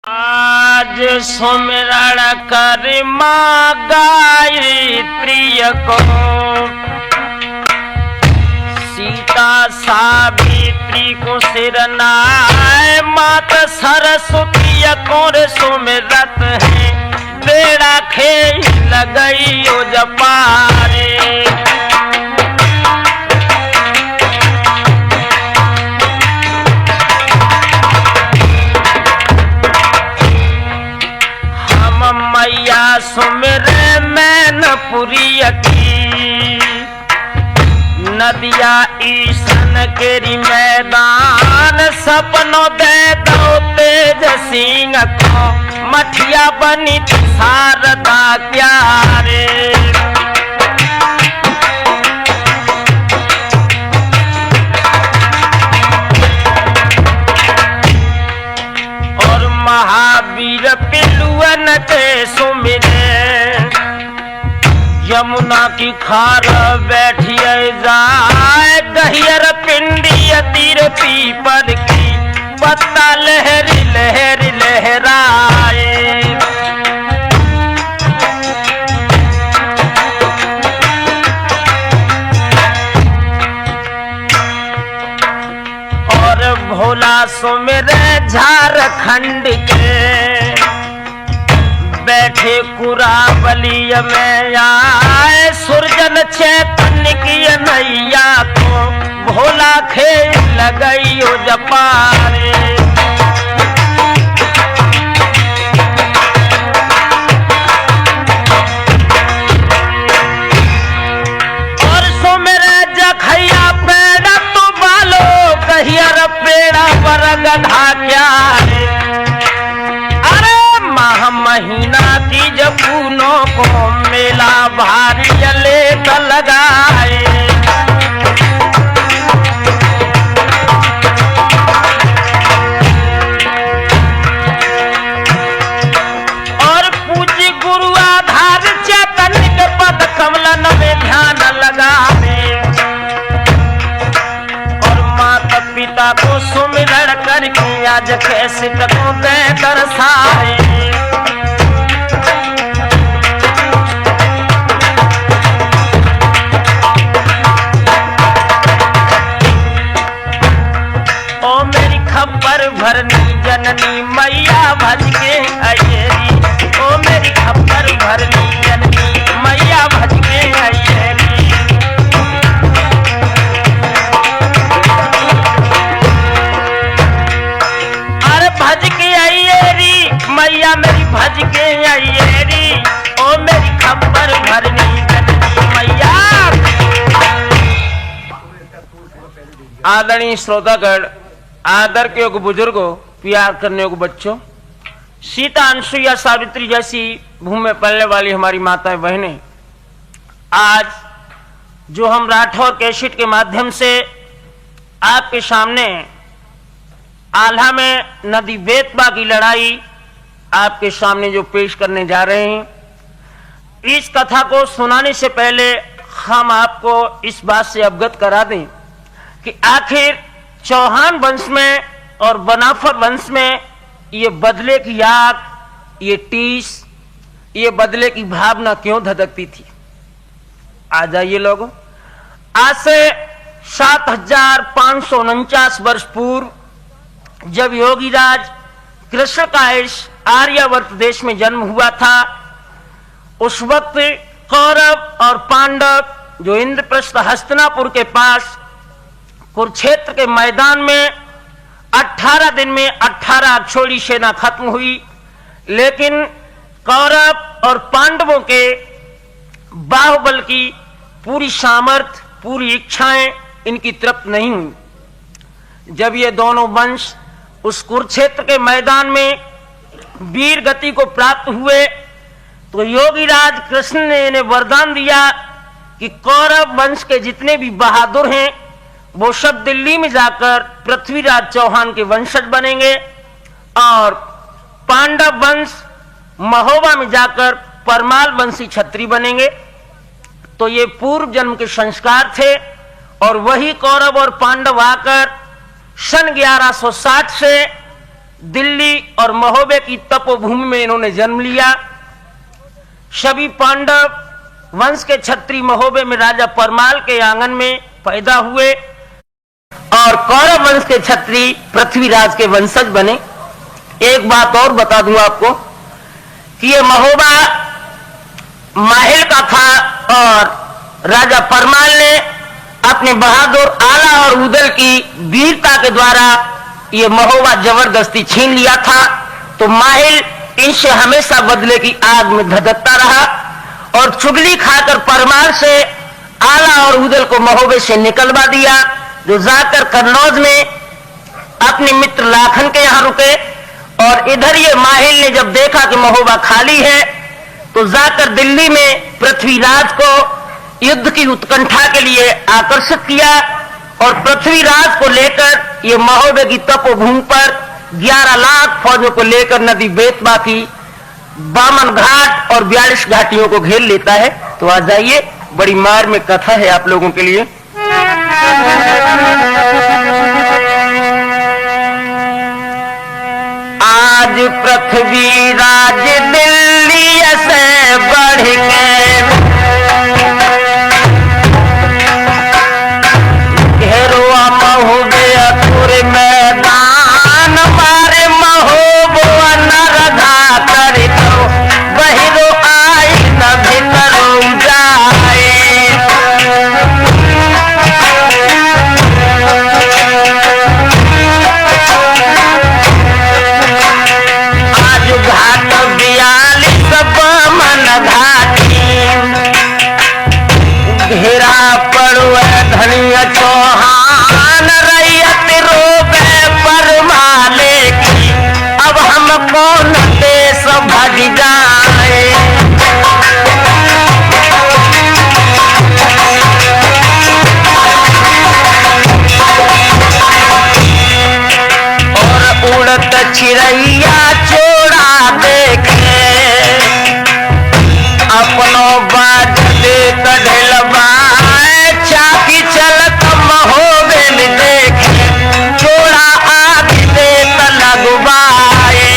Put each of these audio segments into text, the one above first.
आज सुमिरण कर माँ गायत्री को, सीता सावित्री को सिर नाय, मात सरस्वती को सुमिरत है, बेड़ा खेल लगई ओ जपारे। मैया सुमिरे मैनपुरी की, नदिया ईशन केरी मैदान, सपनों दे दो तेज सिंह को, मठिया बनी शारदा प्यारे। और महावीर पिलुअन के सुमिरे, यमुना की खार बैठिए जाए, गहियर पिंडी तीर पीपर की, पत्ता लहरी लहरी लहराए। और भोला सुमिरे झारखंड के, बैठे कुरावली में आए, सुरजन चैतन्य की नैया को, भोला खेल लगई ओ जपारे। और सुमिरे जखैया पेड़ा तो बालो, कहियर पेड़ा पर गधा क्या है। महीना की जपूनों को, मेला भारी जले तो लगाए। और पूज्य गुरु आधार चैतन्य के पद कमलन में ध्यान लगावे, और माता पिता को सुमिरण करके आज कैसे को दे दर्शाए। खबर भरनी जननी मैया भज के आयेरी, ओ मेरी खबर भरनी जननी मैया भज के आयेरी। अरे भज के आयेरी मैया मेरी भज के आयेरी, ओ मेरी खबर भरनी जननी मैया। आदरणीय श्रोतागण, आदर के योग्य बुजुर्गों, प्यार करने योग्य बच्चों, सीता अनुसुईया सावित्री जैसी भूमि में पलने वाली हमारी माताएं बहनें, आज जो हम राठौर कैसेट के माध्यम से आपके सामने आल्हा में नदी बेतवा की लड़ाई आपके सामने जो पेश करने जा रहे हैं, इस कथा को सुनाने से पहले हम आपको इस बात से अवगत करा दें कि आखिर चौहान वंश में और बनाफर वंश में ये बदले की आग, ये टीस, ये बदले की भावना क्यों धधकती थी। आ जाइए लोगों, आज से 7549 वर्ष पूर्व जब योगीराज कृष्ण का इस आर्यावर्त देश में जन्म हुआ था, उस वक्त कौरव और पांडव जो इंद्रप्रस्थ हस्तिनापुर के पास कुरुक्षेत्र के मैदान में 18 दिन में 18 अक्षौणी सेना खत्म हुई, लेकिन कौरव और पांडवों के बाहुबल की पूरी सामर्थ्य, पूरी इच्छाएं इनकी तृप्त नहीं हुई। जब ये दोनों वंश उस कुरुक्षेत्र के मैदान में वीर गति को प्राप्त हुए, तो योगीराज कृष्ण ने इन्हें वरदान दिया कि कौरव वंश के जितने भी बहादुर हैं वो सब दिल्ली में जाकर पृथ्वीराज चौहान के वंशज बनेंगे, और पांडव वंश महोबा में जाकर परमाल वंशी क्षत्रिय बनेंगे। तो ये पूर्व जन्म के संस्कार थे, और वही कौरव और पांडव आकर सन 1160 से दिल्ली और महोबे की तपोभूमि में इन्होंने जन्म लिया। सभी पांडव वंश के छत्री महोबे में राजा परमाल के आंगन में पैदा हुए और कौरव वंश के छत्री पृथ्वीराज के वंशज बने। एक बात और बता दूं आपको कि ये महोबा माहिल का था और राजा परमाल ने अपने बहादुर आला और उदल की वीरता के द्वारा ये महोबा जबरदस्ती छीन लिया था। तो माहिल इनसे हमेशा बदले की आग में धधकता रहा और चुगली खाकर परमाल से आला और उदल को महोबे से निकलवा दिया, जो जाकर कन्नौज में अपने मित्र लाखन के यहां रुके। और इधर ये माहिल ने जब देखा कि महोबा खाली है तो जाकर दिल्ली में पृथ्वीराज को युद्ध की उत्कंठा के लिए आकर्षित किया और पृथ्वीराज को लेकर ये महोबे की तपोभूमि पर 11 लाख फौजों को लेकर नदी बेतवा की बामन घाट और 42 घाटियों को घेर लेता है। तो आ जाइए, बड़ी मार में कथा है आप लोगों के लिए। आज पृथ्वीराज दिल्ली से बढ़ के घेरुआ महोबे अतुर मैदान मारे महोबो नरधा कर तो बहिरो आई न भीतरो जाए। घाट 42 बमन घाटी घेरा पड़ुए धनिया चौहान रैयत रोबे परमाले की अब हम कौन देश भज जाए। और उड़त चिड़ैया देखे अपनो बाज दे ढलवाए चाकी चलत महोबे में देखे छोड़ा आग दे लगवाए।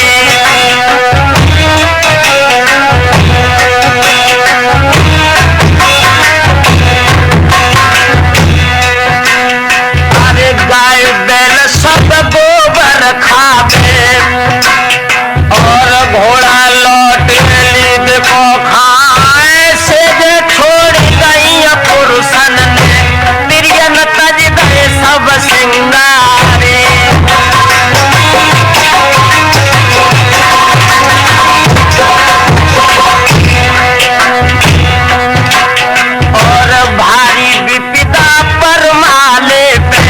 अरे गाय बैल सब गोबर खावे और घोड़ा लौट लीद को खाए से जे छोड़ गई पुरुषन ने तिरियन तज दे सब सिंगारे। और भारी विपदा परमाले पे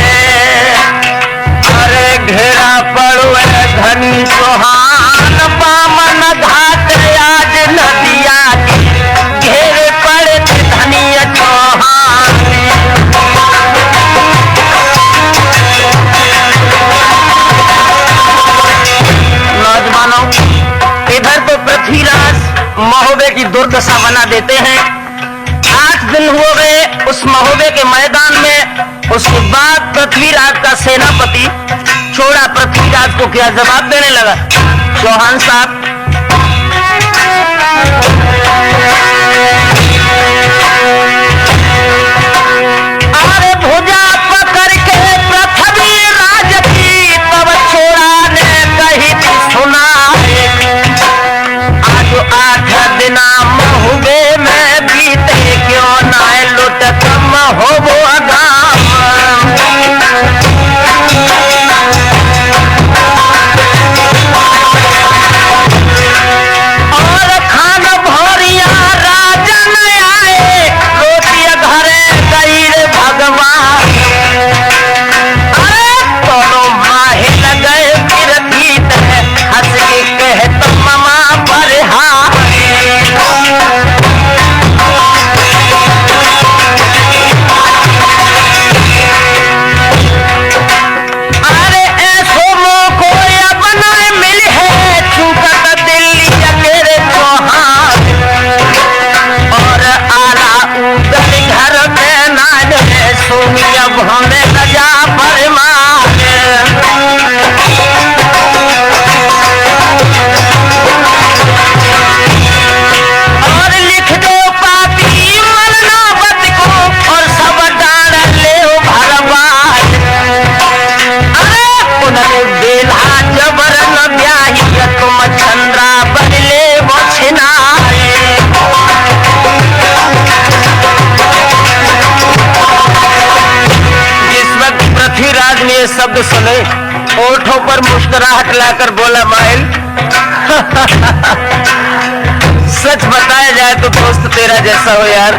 अरे घेरा पड़ुए धनी चौहान बामन घाट आज नदिया घेरे पड़े धनिया चौहान। नौजवानों, इधर तो पृथ्वीराज महोबे की दुर्दशा बना देते हैं। 8 दिन हो गए उस महोबे के मैदान में। उसके बाद पृथ्वीराज का सेनापति छोड़ा पृथ्वीराज को क्या जवाब देने लगा। चौहान साहब, अरे भुजा पकड़ के पृथ्वीराज की तब छोड़ा ने कही थी सुना। आज 8 दिना महोबे में बीते क्यों ना लुटत महोबो गाम। दिखलाकर बोला माइल सच बताया जाए तो दोस्त तेरा जैसा हो यार।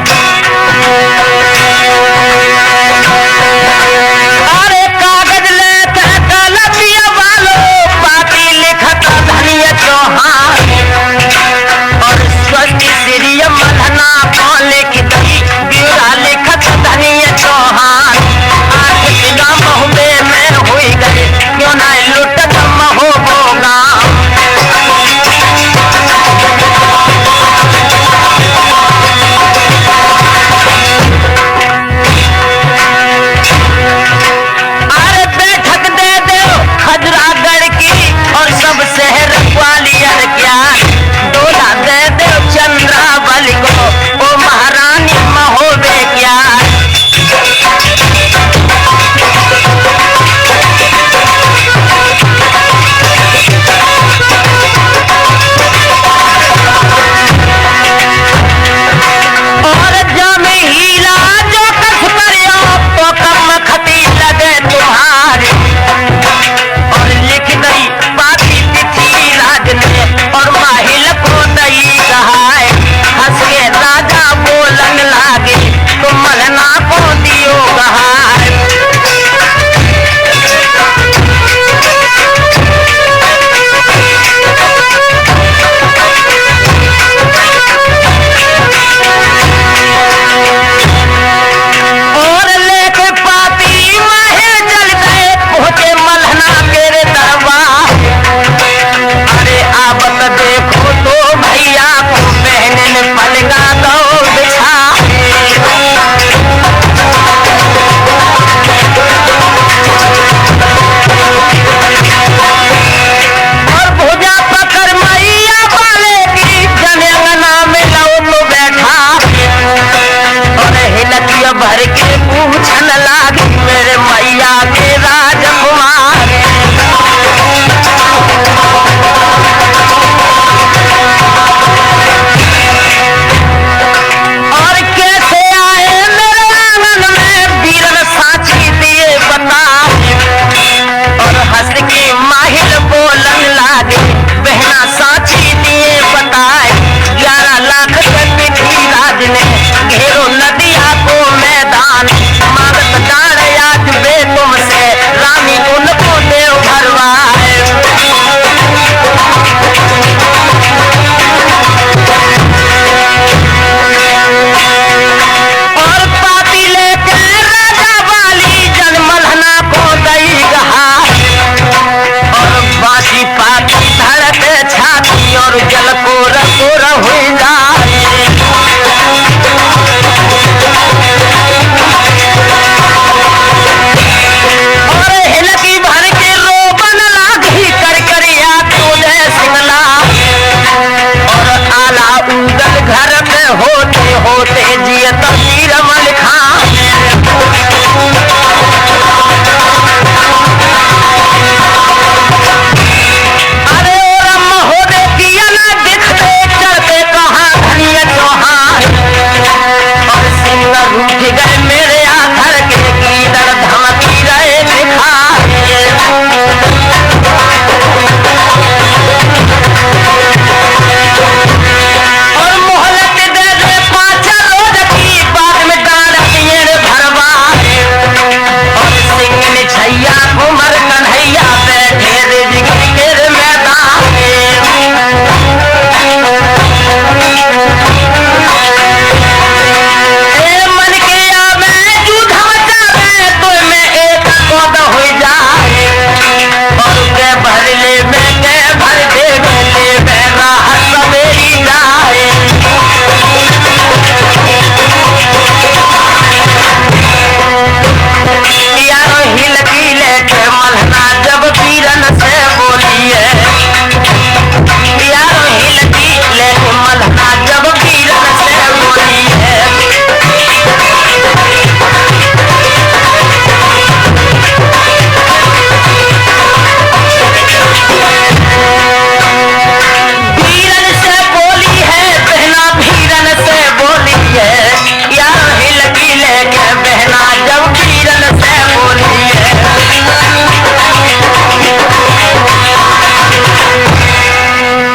अरे कागज लेते कलमिया वालो पाती लिखत धनिया चौहान और स्वस्ति श्री मधना बोले की दही ब्यूरा लिखत धनिया चौहान। आज बिना महुबे में हुई गए क्यों ना लुटत महो बोगा।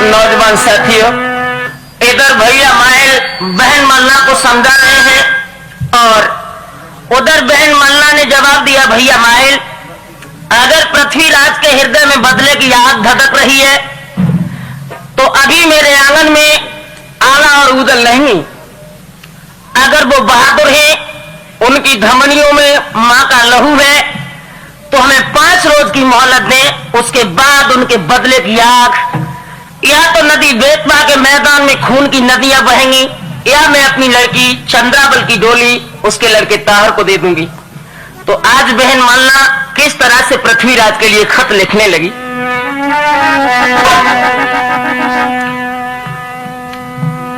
नौजवान साथियों, इधर भैया माइल बहन मल्ला को समझा रहे हैं और उधर बहन मल्ला ने जवाब दिया, भैया माइल अगर पृथ्वीराज के हृदय में बदले की आग धधक रही है तो अभी मेरे आंगन में आला और उदल नहीं। अगर वो बहादुर हैं, उनकी धमनियों में मां का लहू है, तो हमें 5 रोज की मोहलत दें, उसके बाद उनके बदले की आग, या तो नदी बेतवा के मैदान में खून की नदियां बहेंगी, या मैं अपनी लड़की चंद्रावल की डोली उसके लड़के ताहर को दे दूंगी। तो आज बहन मल्ला किस तरह से पृथ्वीराज के लिए खत लिखने लगी।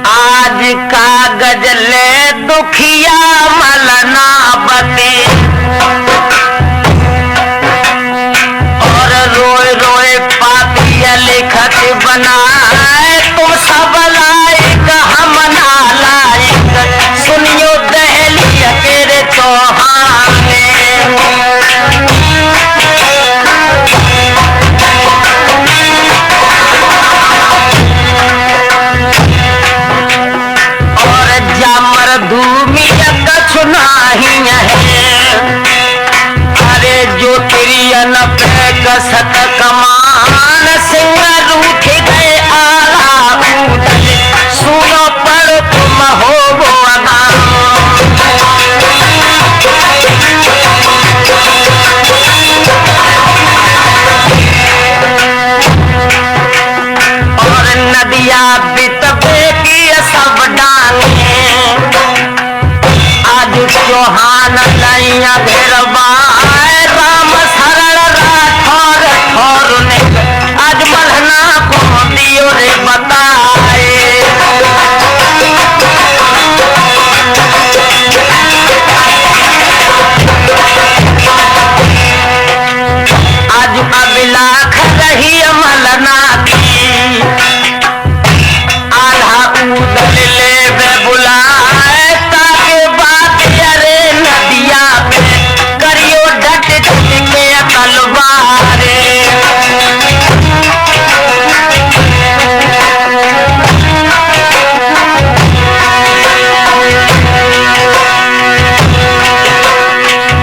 आज कागज ले दुखिया मलना बते, और रोए रोए पापिया लिखत बनाए, तुम सब लायक हम ना लायक, सुनियो दहलिया तेरे चौहाने। अरे जो तिरियन पे कसत कमान, सिंह रूठ गए आला उदल, सुनो पर तुम हो वो और नदिया बितबे की सब डांगे, आज चौहान लैया घेरबा, राम शरण राठौर ठौर ने आज मलहना को दियो रे बताए। आज अबिलाख रही मलना की, आल्हा उदल ले बे बुलाए, ताके बात अरे नदिया पे करियो डट डट के तलवारे।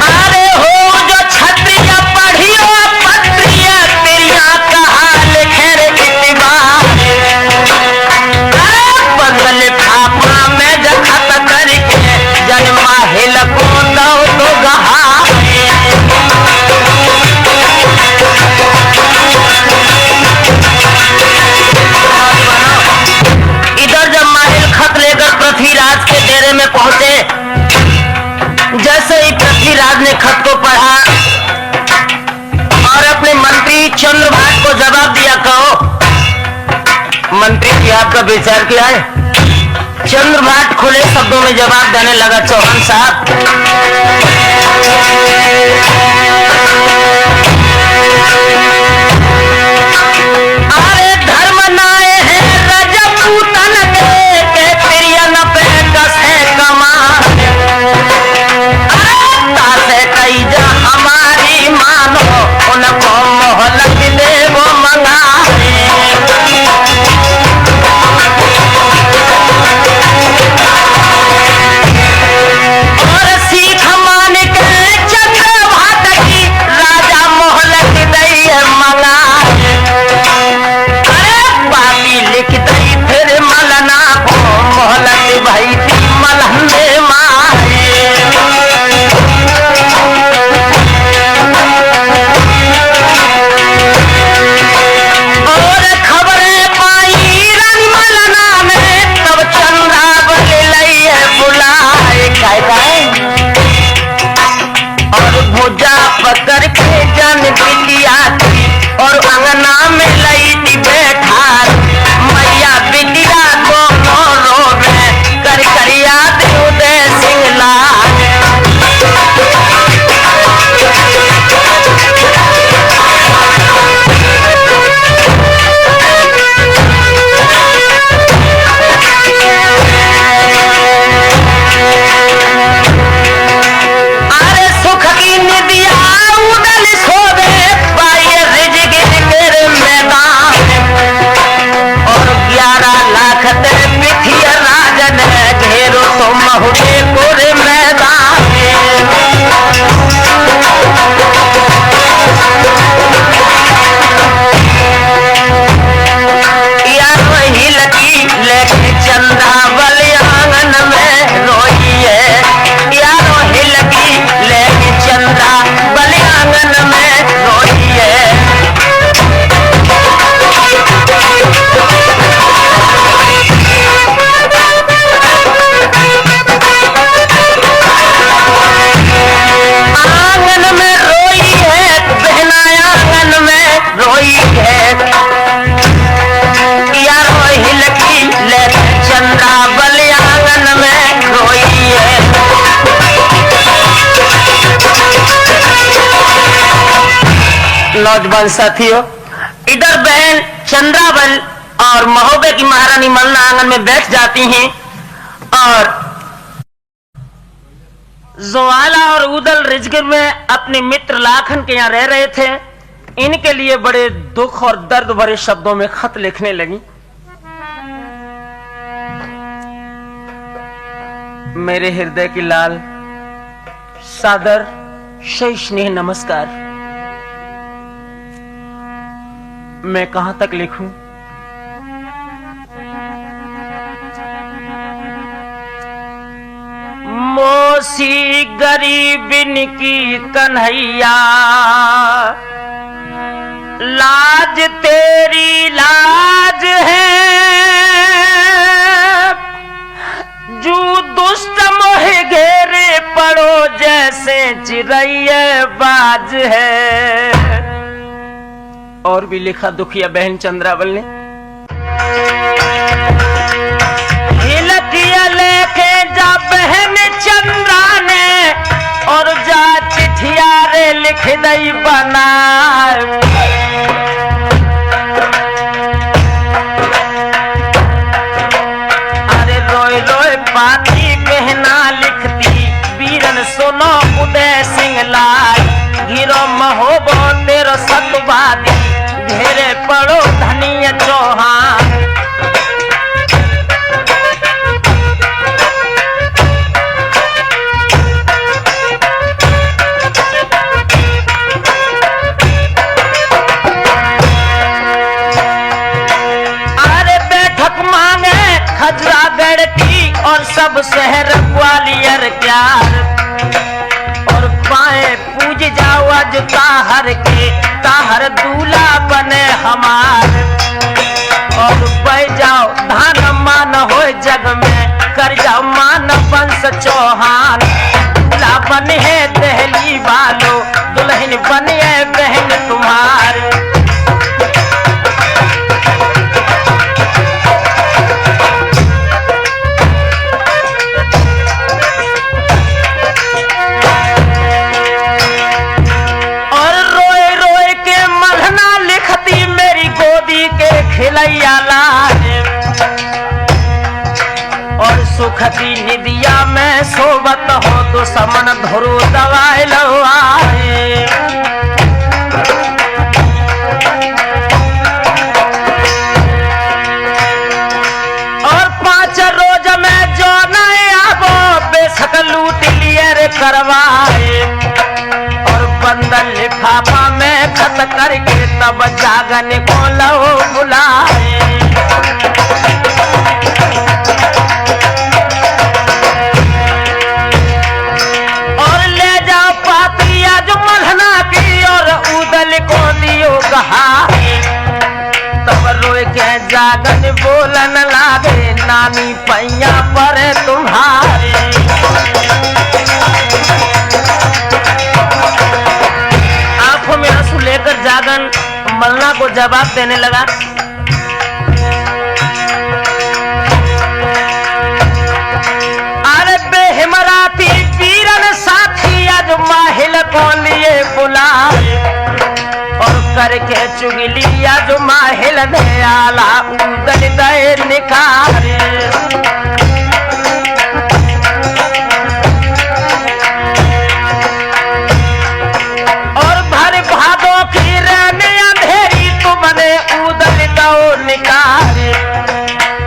अरे हो जो छत्रिया पढ़ियो पत्रिया, तेरिया कहा लिखे रे इतबारे, बदल फापा में जखत करके जन्मा हिल को दो तो गहारे। इधर जब माहिल खत लेकर पृथ्वीराज के डेरे में पहुंचे, जैसे ही पृथ्वीराज ने खत को पढ़ा और अपने मंत्री चंद्रभाट को जवाब दिया, कहो मंत्री जी आपका विचार क्या है। चंद्रभाट खुले शब्दों में जवाब देने लगा, चौहान साहब अरे धर्म नाए है रजपूतन के प्रियन पे कसे कमा, तासे कई जा हमारी मानो, उनको मोहलत दे वो मंगाए। और सीख मान के चंद्रभाट की, राजा मोहलत दई नौजवान साथियों, इधर बहन चंद्रावल और महोबे की महारानी मलना आंगन में बैठ जाती हैं और ज्वाला और उदल रिजगर में अपने मित्र लाखन के यहाँ रह रहे थे। इनके लिए बड़े दुख और दर्द भरे शब्दों में खत लिखने लगी। मेरे हृदय की लाल, सादर सही स्नेह नमस्कार। मैं कहां तक लिखूं? मोसी गरीबिन की कन्हैया, लाज तेरी लाज है, जो दुष्ट मोह घेरे पड़ो जैसे चिड़ैया बाज है। और भी लिखा दुखिया बहन चंद्रावल ने। हिलकिया लेके जा बहन चंद्रा ने, और जा चिठिया रे लिख दई बना। अरे रोए रोए पाती बहना लिखती, वीरन सुनो उदय सिंह लाल, गिरो महोबो तेरो सतवादी, घेरे पड़ो धनिया चौहान। अरे बैठक मांगे खजरागढ़ की और सब शहर ग्वालियर प्यार, और पाए पूज जाओ आज ताहर के, ताहर दूल्हा बने हमार। और बह जाओ धान मान हो जग में, कर जाओ मान वंश चौहान। दूल्हा बने है दहली वालो, दुल्हन बने बहन तुम्हार। खिलैया लाए, और सुखती निदिया में सोबत हो, तो समन धरो दवाई लवाए। और 5 रोज में जो नहीं आबो, बेशक लूट लिए रे करवाए। और बंदल लिफाफा में खत करके तब जागन को लो बुलाए। और ले जाओ पातिया जो मलहना की, और उदल को दियो गहाए। तब रोए के जागन बोलन लागे, नानी पैया पर तुम्हारे। लेकर जागन मलना को जवाब देने लगा। अरे बेहिमराती वीरन साथी आज माहिल को लिए बुलाए, और करके चुगली आज माहिल ने आला उदल दे निकारे।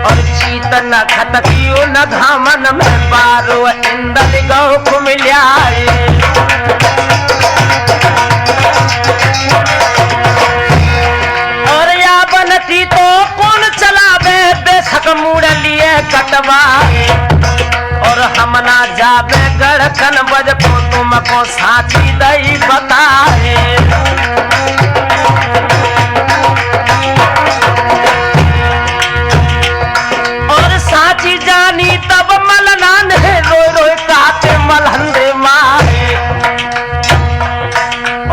और चीत न खतकियो न धामन में पारो, इंदल गौ कुमिल्याए। और या बनती तो कौन चलावे, बेशक मुड़ लिए कटवाए। और हम ना जावे गढ़कन बज को, तुमको साची दई बताए। जानी तब मलना ने रोए रोए काटे मलहंदे मारे।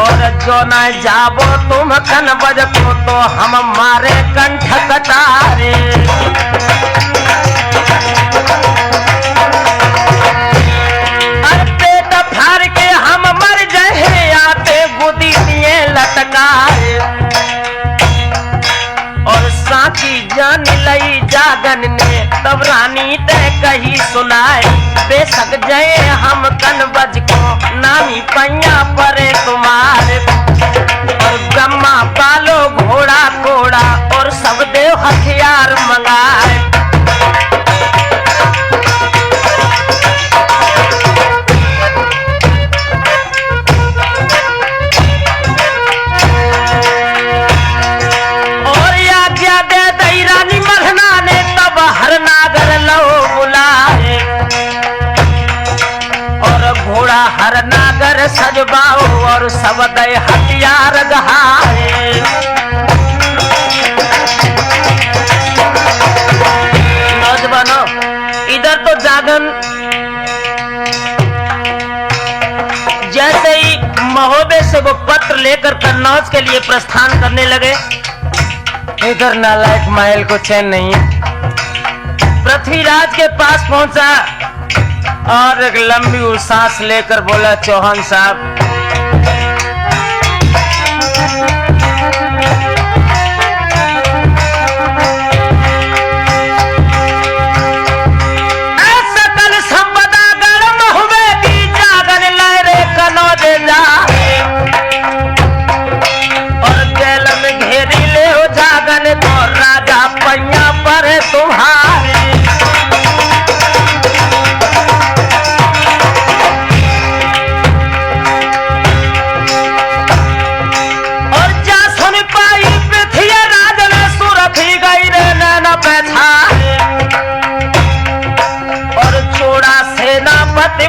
और जो न जाबो तुम कन बज को, तो हम मारे कंठ कटारे। और पेट फाड़ के हम मर जाए, आते गोदी दिए लटकाए। साची जान लई जागन ने, तब रानी ते कही सुनाए, बेशक जय हम कनबज को नामी पैया परे तुम्हारे। और ब्रह्मा पालो घोड़ा घोड़ा और सब देव हथियार मंगाए। हर नागर सजबाओ और सब दय हथियार गहाए। नौजवानों, इधर तो जागन जैसे ही महोबे से वो पत्र लेकर कन्नौज के लिए प्रस्थान करने लगे, इधर नालायक माइल को चैन नहीं। पृथ्वीराज के पास पहुंचा और एक लंबी सांस लेकर बोला, चौहान साहब, सकल संपदा गर्म हुए की जागन लहरे कनौज जाए। और जेल में घेरी ले हो जागन तो राजा पैया पर तुम्हारे।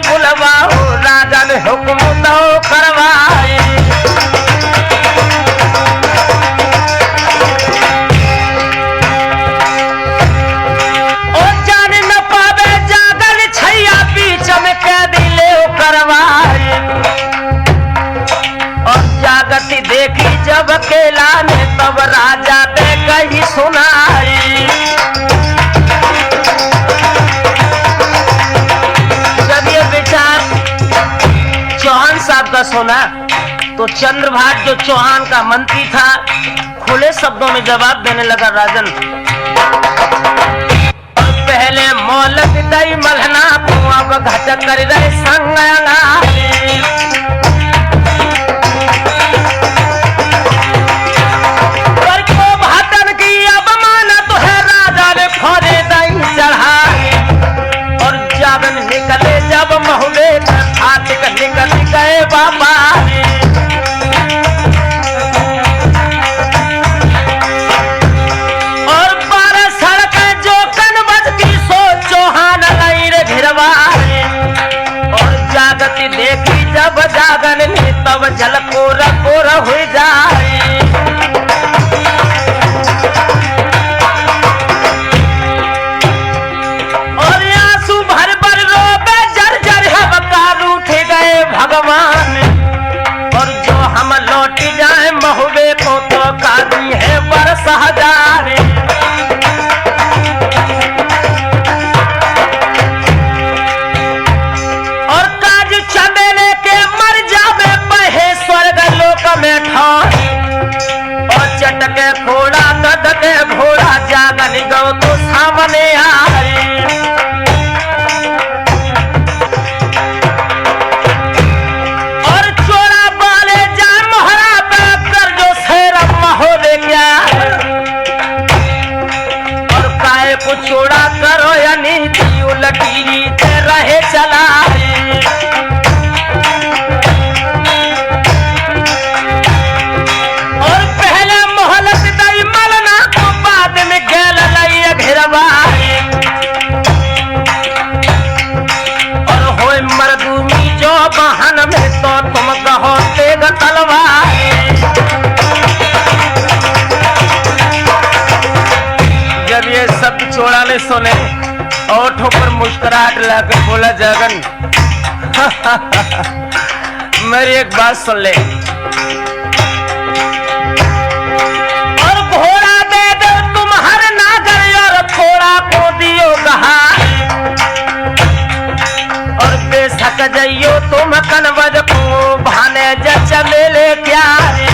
बुलवाओ राजा ने हुक्म तो करवाए। और जान न पावे जागल छैया बीच में कैदी ले करवाए। और जागती देखी जब अकेला ने तब राजा ने कही सुनाई। चौहान साहब का सुना तो चंद्रभाग जो चौहान का मंत्री था खुले शब्दों में जवाब देने लगा, राजन, और पहले मोलक दई मलहना को अब घटक कर रहे संग भाटन की अब माना तो है राजा ने फोड़े दई चढ़ाए। और जागन निकले जब महुले निकल गए बाबा। और 12 सड़क जो कनबज की सो चौहान लई रे घिरवाए। और जागती देखी जब जागन ने तब जल कोर कोर हो जाए। और आंसू भर भर रोबे जर जर हबकार उठे गए भगवान। और जो हम लौट जाए महुबे को तो काजी है बरस हजारे। और काज चंदेले के मर जावे पहे स्वर्ग लोक में ठाए। और चटके घोड़ा कटके घोड़ा जागन गो तो सामने आए। चोड़ा करो या नीति उलटी रहे चलाए। और पहले मोहलत दई मलना को बाद में गैल लई घिरवाए। और होए मरदूमी जो बहन में तो तुम कहो तेग तलवाए। जब ये सब चोड़ा ने सुने ओठों पर मुस्कुराहट लाकर बोला, जागन मेरी एक बात सुन ले। और घोड़ा दे दो तुम हर नागर और थोड़ा को दियो कहा। और बेशक जइयो तुम कनबज को भाने जच मेले प्यारे।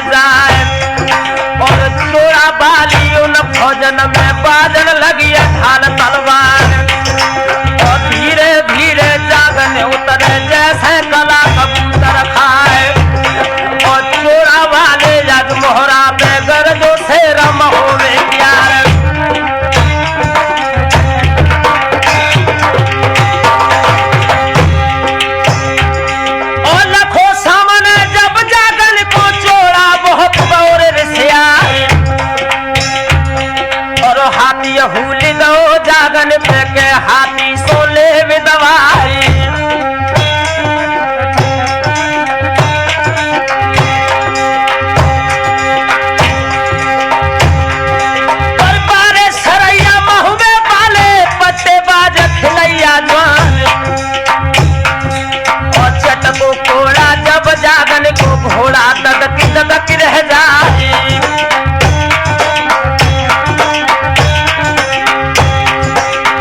जाए। और चोरा बाली उन भोजन में बाजन लगी ढाल तलवार। और धीरे धीरे जागने उतरे जैसे कला कबूतर खाए। और चोरा वाले जग मोहरा पे गरजो से रम होवे प्यार। और लखो सामने जब जागन को चोरा बहुत बौर रिसिया। और हाथी हुली दो जागन पे के हाथी सोले विधवाई। जागन को घोड़ा ददक रह जाए।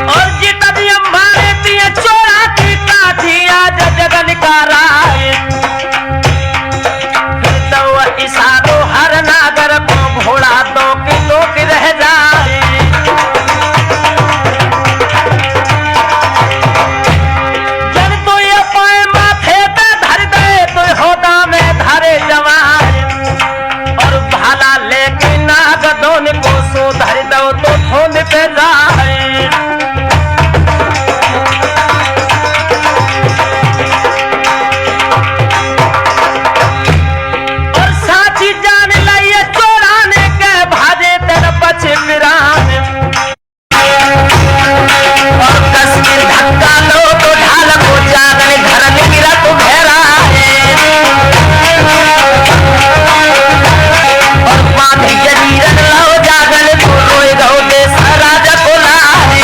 और जितनी अंबारे दिए चोरा की काठी आज जगन का राय। फिर तो इशारो हर नागर को घोड़ा दो की रह जाए। जब तो ये पाए माथे पे धर दे तो होदा में धरे जवान। और भाला लेके नाग दोन को सो धर दो तो ठोंद पे जाए। और साची जान लइए चोराने के भाजे तेरे बचे पिरान। और कश्मीर धक्का लो तो ढाल को जागने धरने गिरा तो घेरा है। और पानी जजीरन लो जागने तो रोए गो दे राजा को लाए।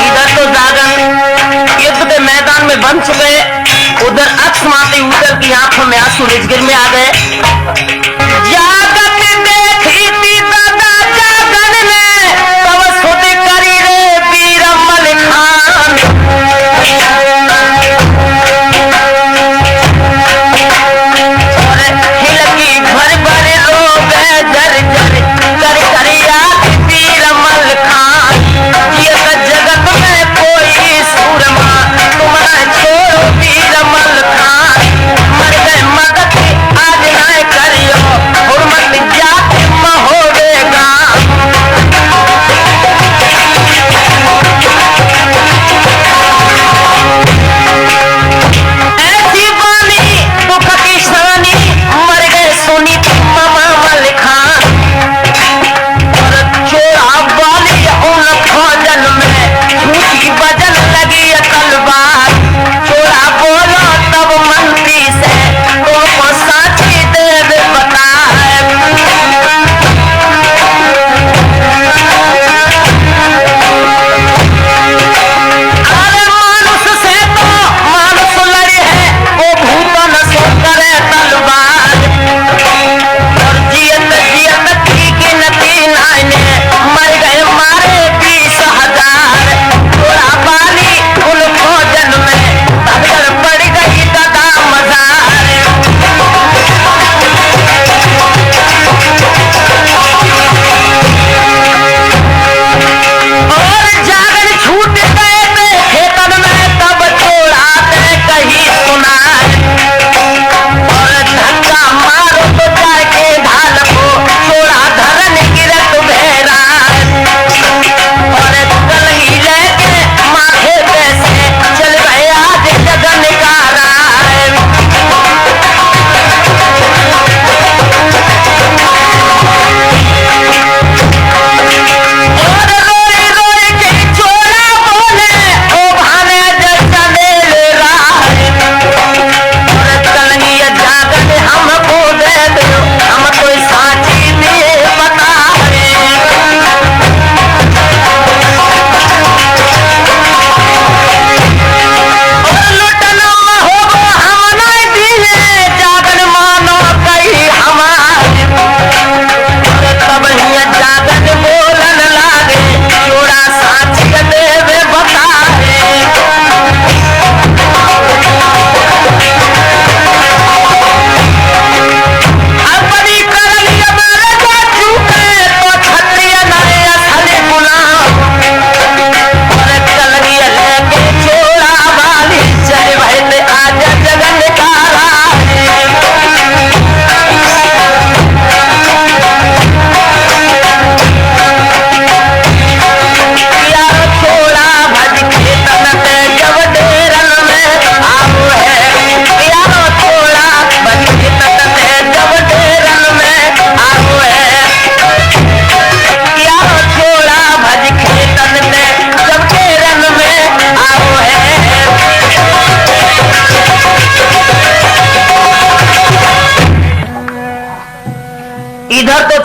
इधर तो जागन युद्ध के मैदान में बन चुके। उधर अक्षमाती उधर की आंखों में आंसू रिजगिर में आ गए। जागन देखी थी दादा जागन ने तब सुध करी रे वीर मलिक खान। और हिलकी भर भर रोग जर जर कर करिया वीर मलिक खान। ये जगत में कोई सूरमा तुम्हारा छोड़ो वीर मलिक खान। मर गए मदद आज ना करियो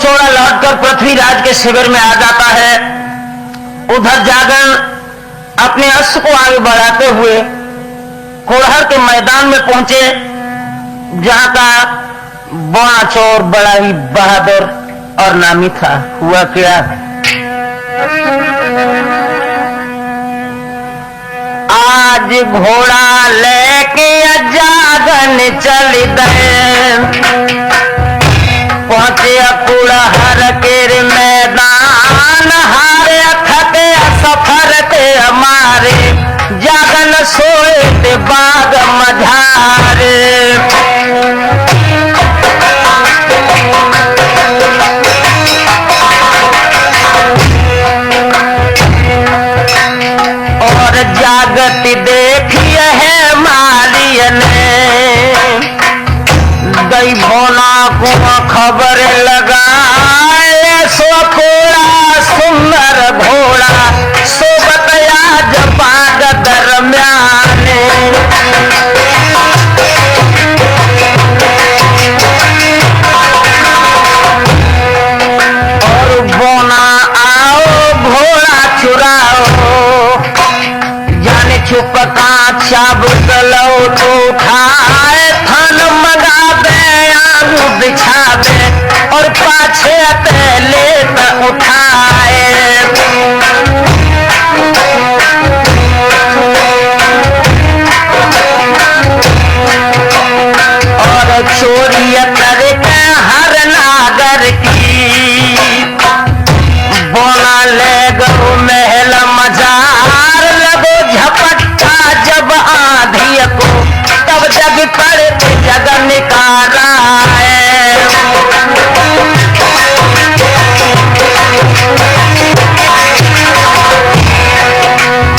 चौड़ा लौटकर पृथ्वीराज के शिविर में आ जाता है। उधर जागन अपने अश्व को आगे बढ़ाते हुए कोड़हर के मैदान में पहुंचे, जहां का बाणचोर बड़ा ही बहादुर और नामी था। हुआ क्या, आज घोड़ा लेके जागन चल गए, पहुंचे कुड़हर के मैदान, हारे थके सफर के हमारे, जागन सोए बाग मझारे। और जागती देखिए है मालिया ने, गई बोना को खबर लगाए, सो कोड़ा सुंदर घोड़ा सोबत आज बाग दरम्यान। और बोना आओ घोड़ा चुराओ, जाने छुप का चाबुक लो तो उठाए, थान मंगा दे आगू बिछा दे, और पाछे पहले त उठाए। और चोरी करके हर नागर की, बोना ले गो महल मजार, लगो झपट्टा जब आंधी को, तब जग पड़े जग निकाला है।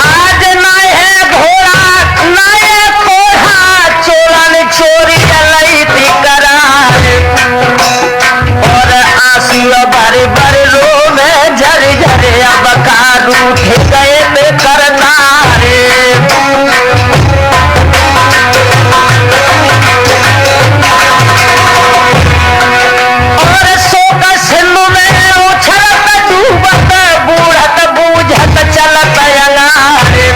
आज ना है घोड़ा ना है कोढ़ा, चोरन चोरी लई थी कराए, और आंसू भरे भरे रो में झर झरे, अब कार उठ गए पे करतारे। और शोक सिंधु में उछलत डूबत, बूढ़त बूझत चलत अंगारे।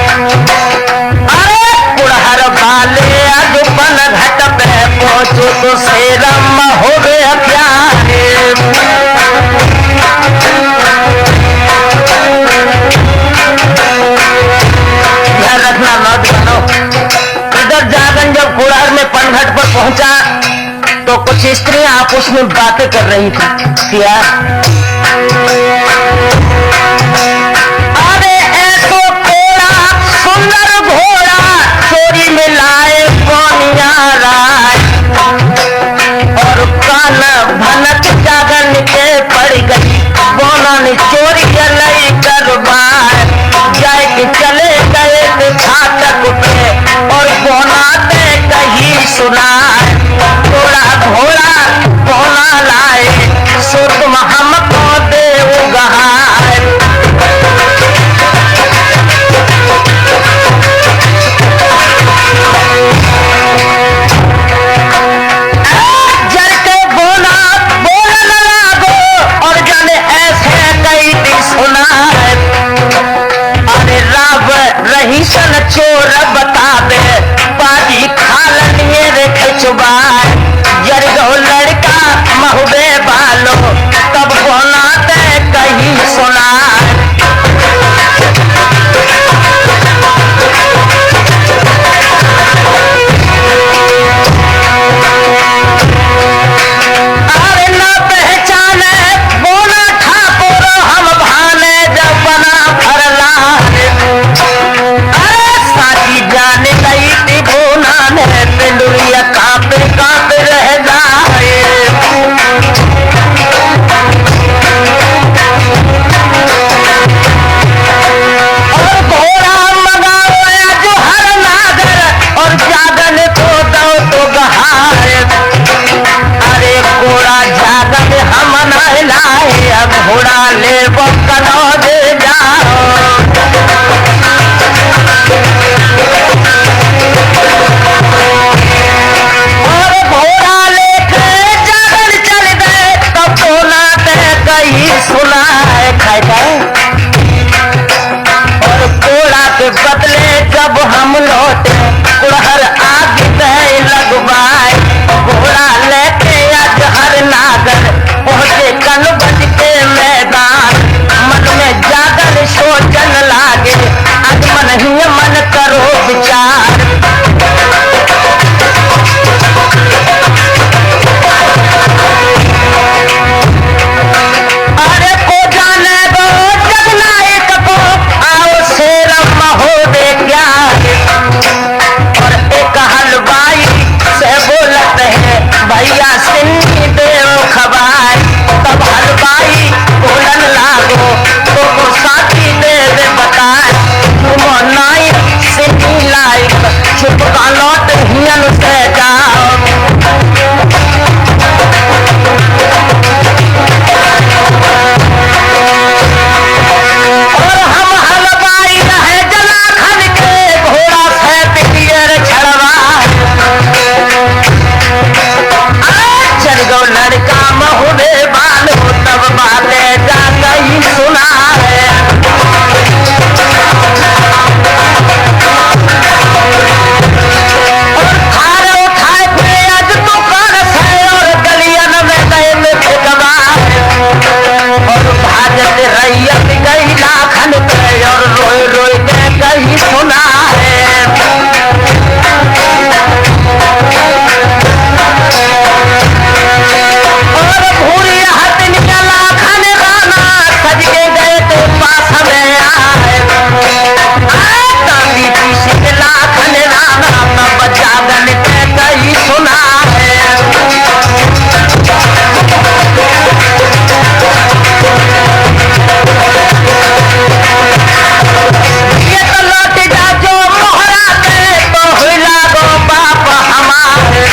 अरे कुड़हर वाले अगपन घट पे पहुंचो तो शेरम हो गए प्यारे। ध्यान रखना नौजवानों, इधर जागन जब कुड़हर में पनघट पर पहुंचा तो कुछ स्त्रियां आपस में बातें कर रही थी। क्या, अरे ऐसो घोड़ा सुंदर घोड़ा, चोरी में लाए कौनिया राय, और कान भनक जागन के पड़ गई, बोना ने चोरी लई करवाए, जाए के चले गए थे फाटक पे, और बोना ने कही सुनाए, थोड़ा घोड़ा बोना लाए, सो तुम हमको दे भैया सिन्नी देव खबार तब हलवाई बोलन लागो तो साथी देव बताए तुम नाई सिन्नी लाइक चुप का लौट हियन से जाओ। और हम हलवाई रहे जलाखन के घोड़ा से पिटियर छड़वा चल गो लड़का महुरे बाल हो तब बातें जा गई सुना है। और थारे उठाए थे आज तो कर से और गलियन में गए में फेंकवा और भाजत रैयत गई लाखन पे और रोई रोई के कहीं सुना है। और भूरी हथनिया लाखन गाना सज के गए तो पास में आए तांगी पीछे के लाखन गाना तब जागन के कहीं सुना है। ये तो लौट जा जो मोहरा के तो हुला गो बाप हमारे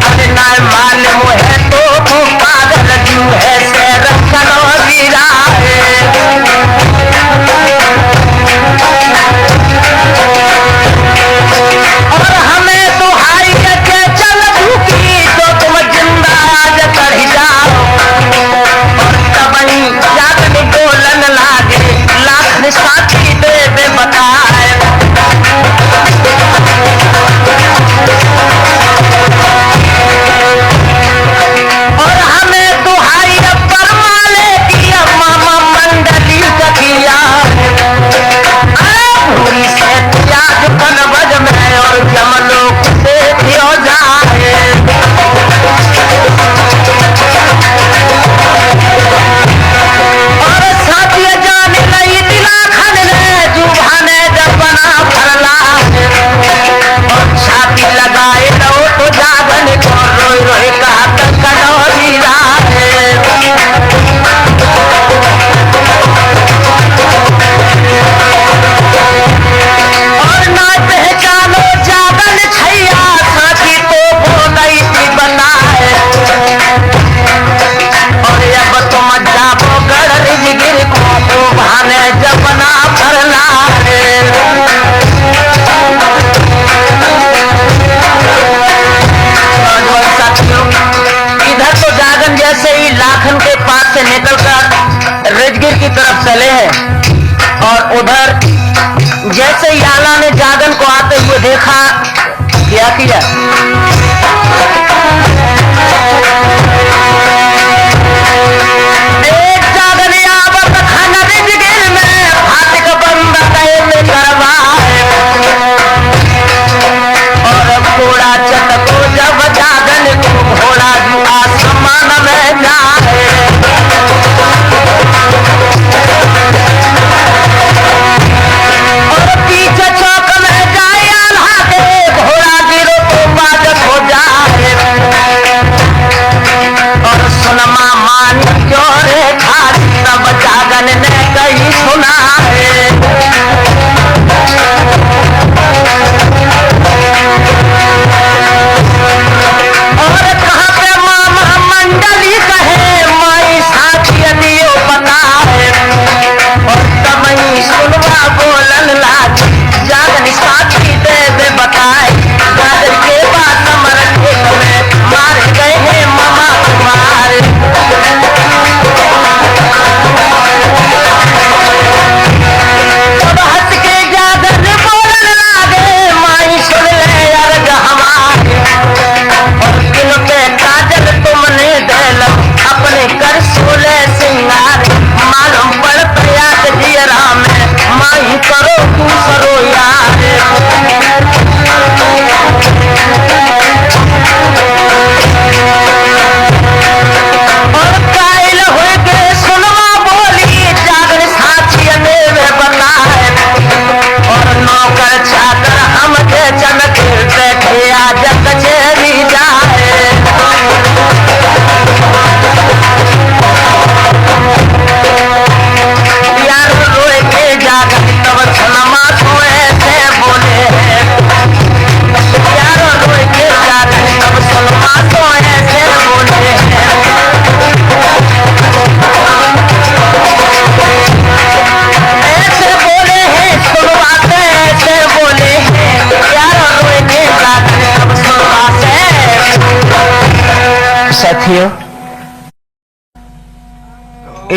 अरे ना मालूम है तो वो पागल क्यों है से रखनो गिरा है। और हमें दुहाई के चल भूखी तो तुम जिंदा आज कर जाओ और तबई जागने बोलन लागे लाख साथी देवे बताए। और हमें दुहाई पर माले की मामा मंडली ककिया भूरी से त्याग कनबज में और जमलोक से थियो जाए। और साथी जाने लई दिलाखन ने जुबाने जब बना फरला और छाती लगाए लो तो जागन को रोई रोई कहा कनो हीरा है। और ना पहचानो जागन छैया साथी तो वो नहीं थी बनाए। और अब तुम जाबो गढ़ गिर को भाने जबना भरना है। और साथियों इधर तो जागन जैसे ही लाखन के पास से निकलकर राजगीर की तरफ चले हैं और उधर जैसे ही आला ने जागन को आते हुए देखा क्या किया एक जागन आवत खाना राजगीर में फाटक बंद गए में करवाए और घोड़ा चटको जब जागन को घोड़ा आसमान में जाए। और पीछे साथियों,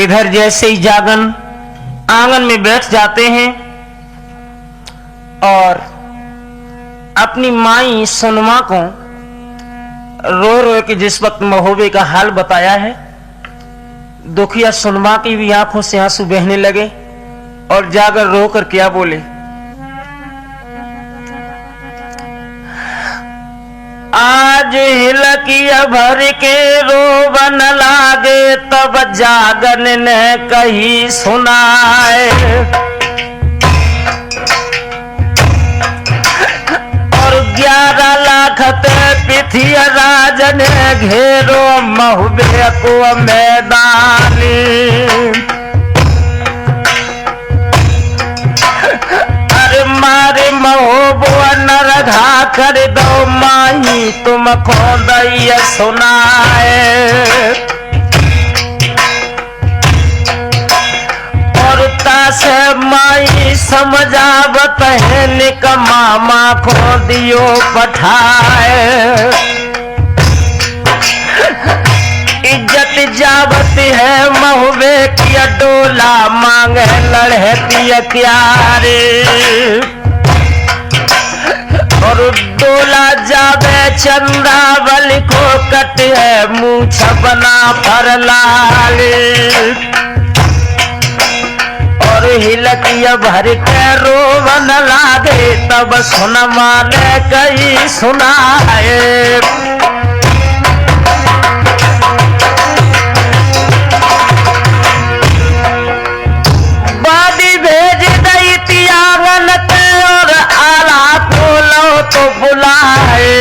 इधर जैसे ही जागन आंगन में बैठ जाते हैं और अपनी माई सुनमा को रो रो के जिस वक्त महोबे का हाल बताया है, दुखिया सुनमा की भी आंखों से आंसू बहने लगे और जागर रो कर क्या बोले, आज हिलकिया भर के रोवन लागे तब जागन ने कही सुनाए, और 11 लाख पिथिया राजन घेरो महुबे को मैदानी, अरे मारे महोबो नरघा कर दो माही तुमको दैया सुनाए, और तासे माई समझावत है निकमामा को दियो पठाए, इज्जत जावत है महुबे की डोला मांगे लड़ती क्या रे, और डोला जावे चंद्रावल को कट है मूछ बना पर लाल, और हिलकिया भर के रोवन लागे तब सुनमा ने कही सुनाए, बादी भेज दई तियांगन के और आला खोलो तो बुलाए,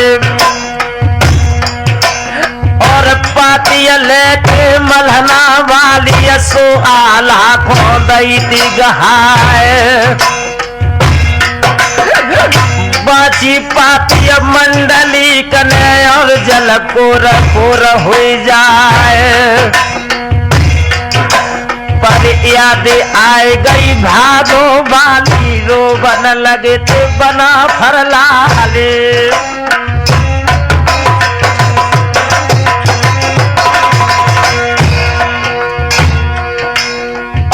और पातिया लेके मलहना वाली सो आला खो दई दी गहाए, बाची पातिया मंडली कने और जल कोर कोर हो जाए, पर याद आए गई भादो वाली रोवन लगे थे बना फरलाले,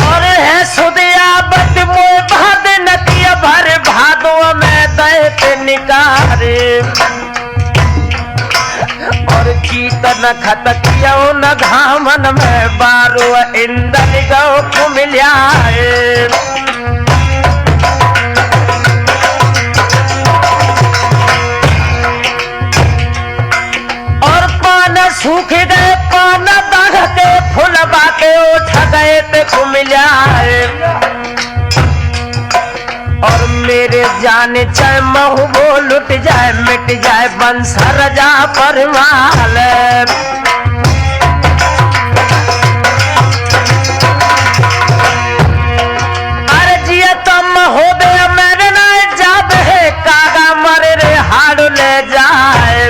और है सुदिया बद मोह भाद नदिया भर भादो में दे निकारे, और चीतन खतकिया न घामन में बारो इंदन गौ को मिलाए, और पान सूख गए पान दाग के फूल बाके उठ गए ते को मिलाए, और मेरे जाने चाहे महुबो लुट जाए मिट जाए बंस रजा परवाल, अरे जिया तो महोबे मेरे ना जाब है कागा मरे रे हाड़ ले जाए,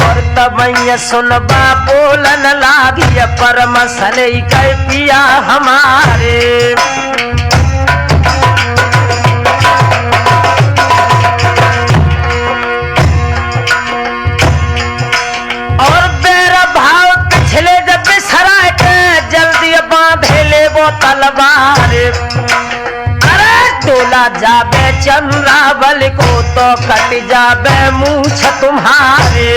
और तब सुनबा बोलन लागी परम सले कह पिया हमारे, तलवार, अरे डोला जाबे चंद्रावल को तो कट जाबे मूछ तुम्हारे,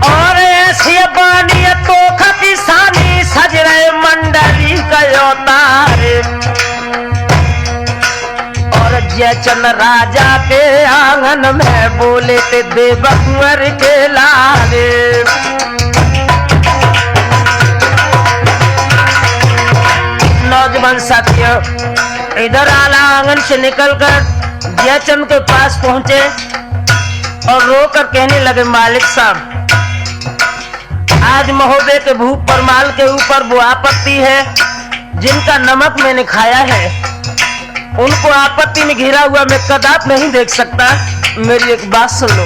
और ऐसी बानी तो खतिसानी सज रहे मंडली कयो तारे, जयचंद राजा के आंगन में बोले ते देवकुंवर के लाले, नौजवान साथियों, इधर आला आंगन से निकलकर जयचंद के पास पहुंचे और रोकर कहने लगे, मालिक साहब, आज महोदय के भूख परमाल के ऊपर वो आपत्ति है जिनका नमक मैंने खाया है, उनको आपत्ति में घिरा हुआ मैं कदाप नहीं देख सकता, मेरी एक बात सुन लो।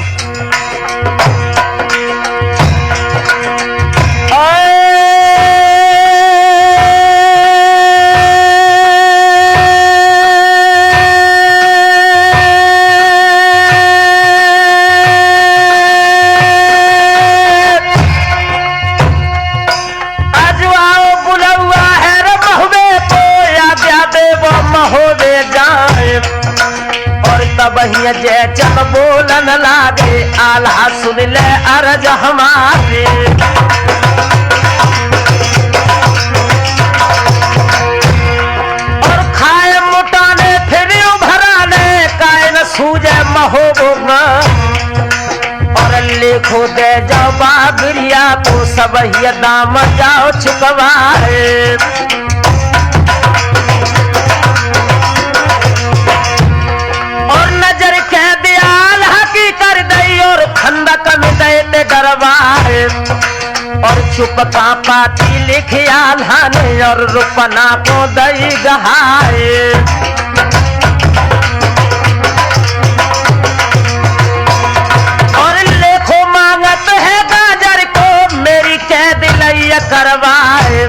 ले जाए। और तब ही जयचंद बोलन लागे आल्हा सुन ले अर्ज हमारे। और खाए मुटाने फिर उभराने काए न सूझे महोबोगा। और लिखो दे जाओ बाबरिया को सब ही दाम जाओ चुकवाए। और नजर के दियाल हकी कर दई और खंदक में दे डरवाए। और चुप का पाती लिखिया लाने और रुपना को दई गहाए। और लेखो मांगत है गाजर को मेरी कैद लैया करवाए।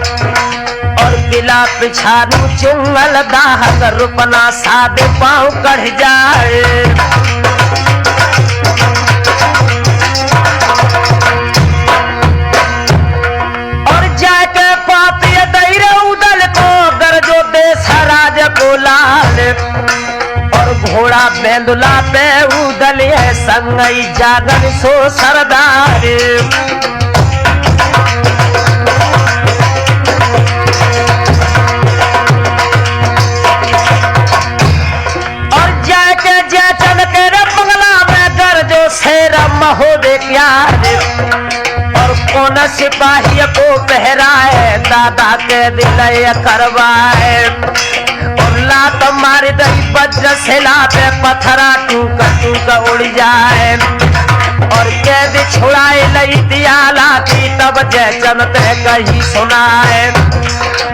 और किला पिछारू चुंगल दाहक रुपना सादे पाँव कढ़ जाए। और जाके पापी दैरे उदल को गरजो देश राज को लाल। और घोड़ा बेंदुला पे उदल है संगई जागन सो सरदार। हो दे प्यार। और कौन सिपाही को पहराए दादा के दिल करवाए। और लात मार दई वज्र से लाते पत्थरा टूक टूक उड़ जाए। और कैद छुड़ाए लई दिया लाती तब जयचंद ते कही सुनाए।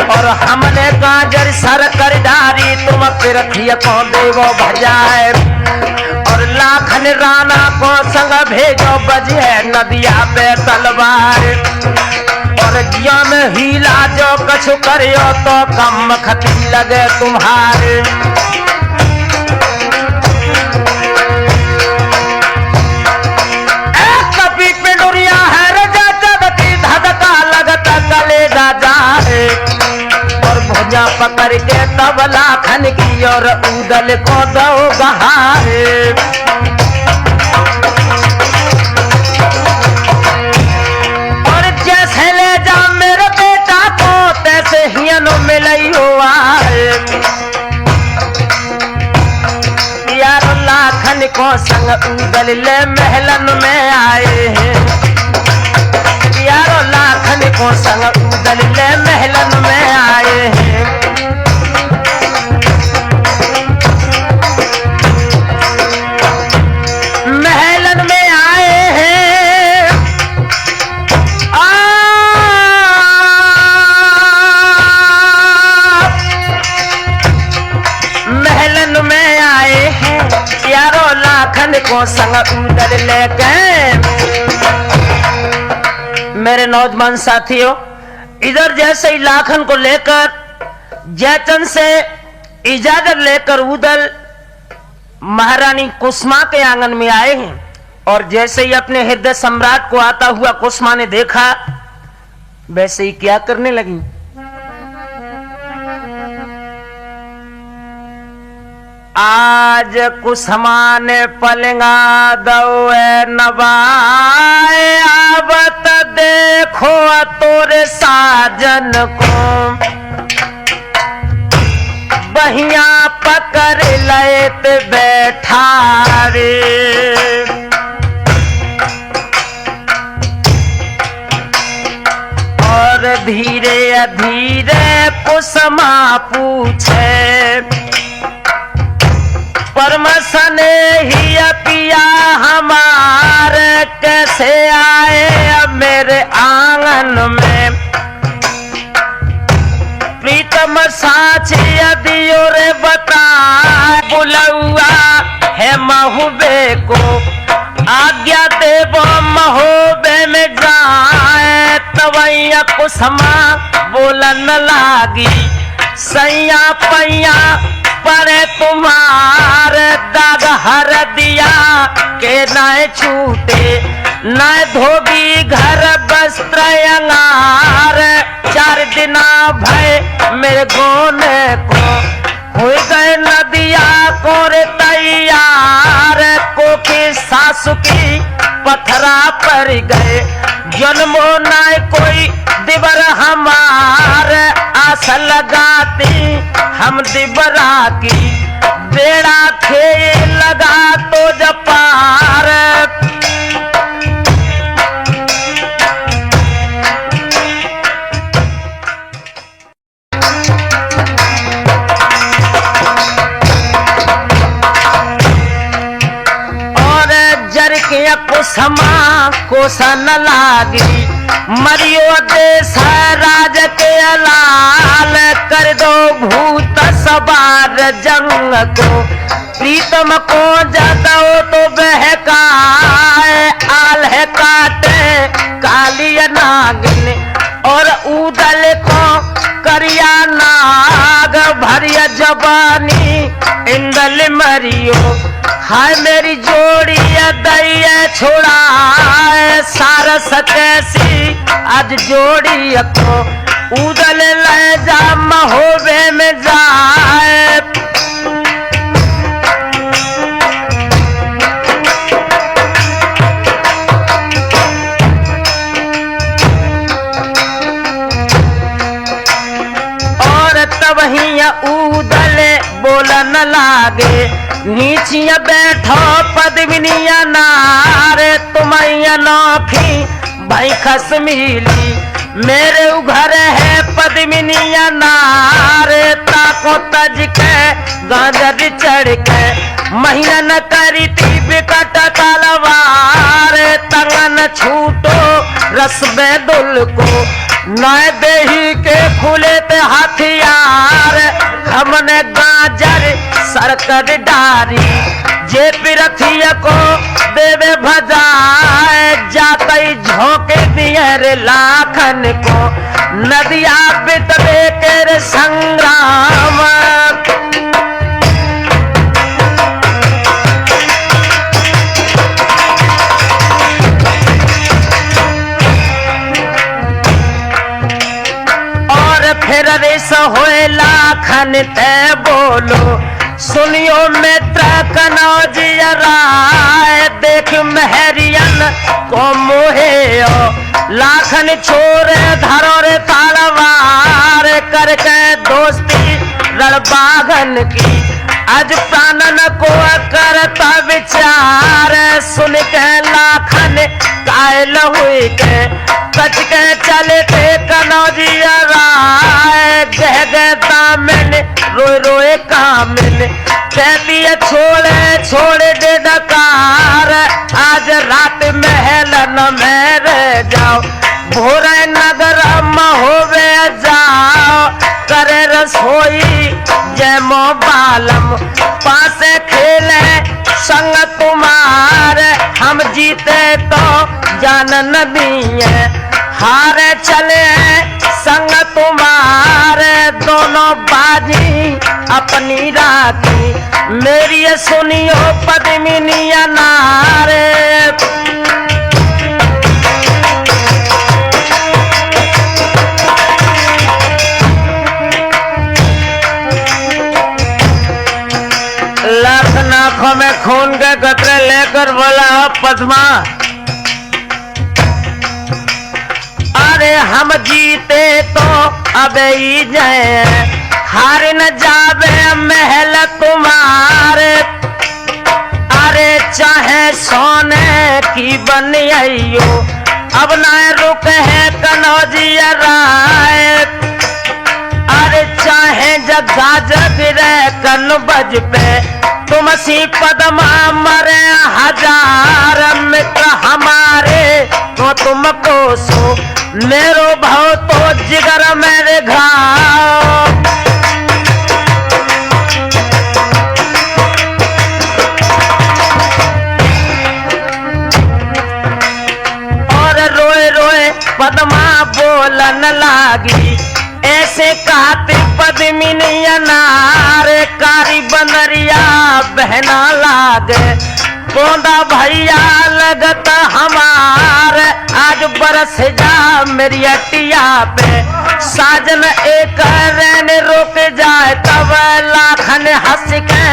और हमने गाजर सर कर डारी तुम फिर को देवो भजाए। और लाखन राणा को संग भेजो बजे नदिया पे तलवार। और जिया में हीला जो कछु करियो तो कम खती लगे तुम्हारे। एक कपीट में डोरिया है रजा चबकी धधका लगता कलेजा जाए। और भुजा पकड़ के तब लाखन की और उदल को दो बहाए। और जैसे ले जा मेरे बेटा को तैसे ही नो मिलई हुआ है। यार लाखन को संग उदल ले महलन में आए हैं। यारो लाखन को संग उदल ले महलन में आए हैं। महलन में आए हैं। महलन में आए हैं। यारो लाखन को संग उदल लेके। मेरे नौजवान साथियों, इधर जैसे ही लाखन को लेकर जयचंद से इजाजत लेकर उदल महारानी कुसुमा के आंगन में आए हैं। और जैसे ही अपने हृदय सम्राट को आता हुआ कुसुमा ने देखा वैसे ही क्या करने लगी। आज कुसुमा ने पलंगा दो नवाए। आवत देखो तोरे साजन को बहिया पकड़ लेत बैठा रे। और धीरे धीरे कुसुमा पूछे परमसन ही पिया हमारे कैसे आए मेरे आंगन में। प्रीतम साची दियो रे बता बुलौआ है महुबे को। आज्ञा देवो महुबे में जाए। तवैया कुसुमा बोलन लागी सैया पैया परे तुम्हारे दाग हर दिया के न छूटे न धोबी घर वस्त्र अंगार। 4 दिना भय मेरे गोने को हो गए नदिया को रे तैयार, को के सासु की पथरा पर गए, जन्मो न कोई दिबर हमार, आस लगाती हम दिबरा की, बेड़ा खे लगा तो जपार। कुसमा कोसन लागी, मरियो देश राज के लाल, कर दो भूत सवार जंग को, प्रीतम को जदो तो बहकाए, आल है काटे काली नागिन, और उदल को करिया नाग, भरिया जबानी इंदल मरियो, हाय मेरी जोड़ी दैया छोड़ा, सारस कैसी आज जोड़ी को, उदल ले जा महोबे में जाए। और तब ही उदल बोलन लागे, नीचिया बैठो पद्मिनिया नारे, तुम्हें अनोखी भाई खस मिली, मेरे घर है पद्मिनिया नारे, ताको तज के गाजर चढ़ के, महीना न करी थी बिकट तलवार, तंगन छूटो रस्बे दुल को, नए देही के खुले ते हथियार, हमने गाजर सरकत डारी, जे पिरथिया को देवे भजाए, जाते झोंके दिए लाखन को, नदिया बितवे के संग्राम। और फिर रेस होए लाखन ते बोलो, सुनियो मित्र कनौजिया राय, देख महरियन को मोहे, लाखन छोरे धरो रे तलवार, करके दोस्ती रणबागन की, आज प्राणन को करता विचार, सुन के लाखन कायल हुए के, कच के चले थे कनौजिया राय, गह गहता मैंने रोए रोए कामिल, कहती है छोड़े छोड़े दे डकार, आज रात महल न में रह जाओ, भोरे नगर महोबे जाओ, करे रसोई जयमो बालम, पासे खेले संग तुम्हार, हम जीते तो जानन दिए, हारे चले संग तुम्हारे, दोनों बाजी अपनी राती, मेरी सुनियो पद्मिनिया नारे। लाख नाखों में खून के कतरे लेकर बोला पद्मा, अरे हम जीते तो अब ही जाए, हार न जावे महल तुम्हारे, अरे चाहे सोने की बन आइयो, अब ना रुक है कनौजिया राय, अरे चाहे जगा जग रहे कन बज पे, तुम सी पद्मा मरे हजार, मित्र हमारे तो तुमको सो, मेरो भाव तो जिगर मेरे घाव। और रोए रोए पद्मा बोलन लागी, ऐसे कहते पद्मिनिया नारे, कारी बनरिया बहना लागे, पोंदा भैया लगत हमार, आज बरस जा मेरी अटिया पे, साजन एक रैन रुक जाए, तब लाख हंस के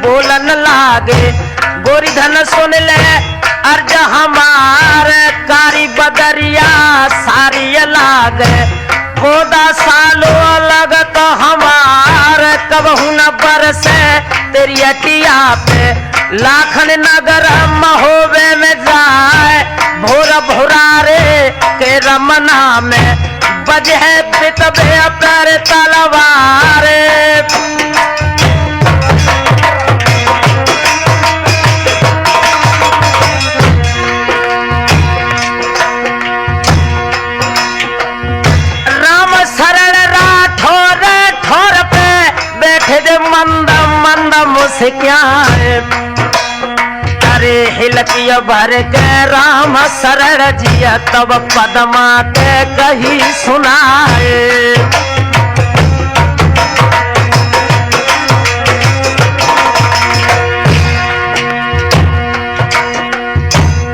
बोलन लागे, गोरी धन सुन ले अर्ज हमार, कारी बदरिया सारी लागे, खोदा सालो अलग तो हमार, कबहू न बरसे तेरी अटिया पे, लाखन नगर महोबे में जाए, भोर भोरारे के रमना में बजे पितबे पर तलवार। मंद मंद मुस्कान, अरे हिलकिया भर के राम शरण जिया, तब पदमा के कही सुनाए।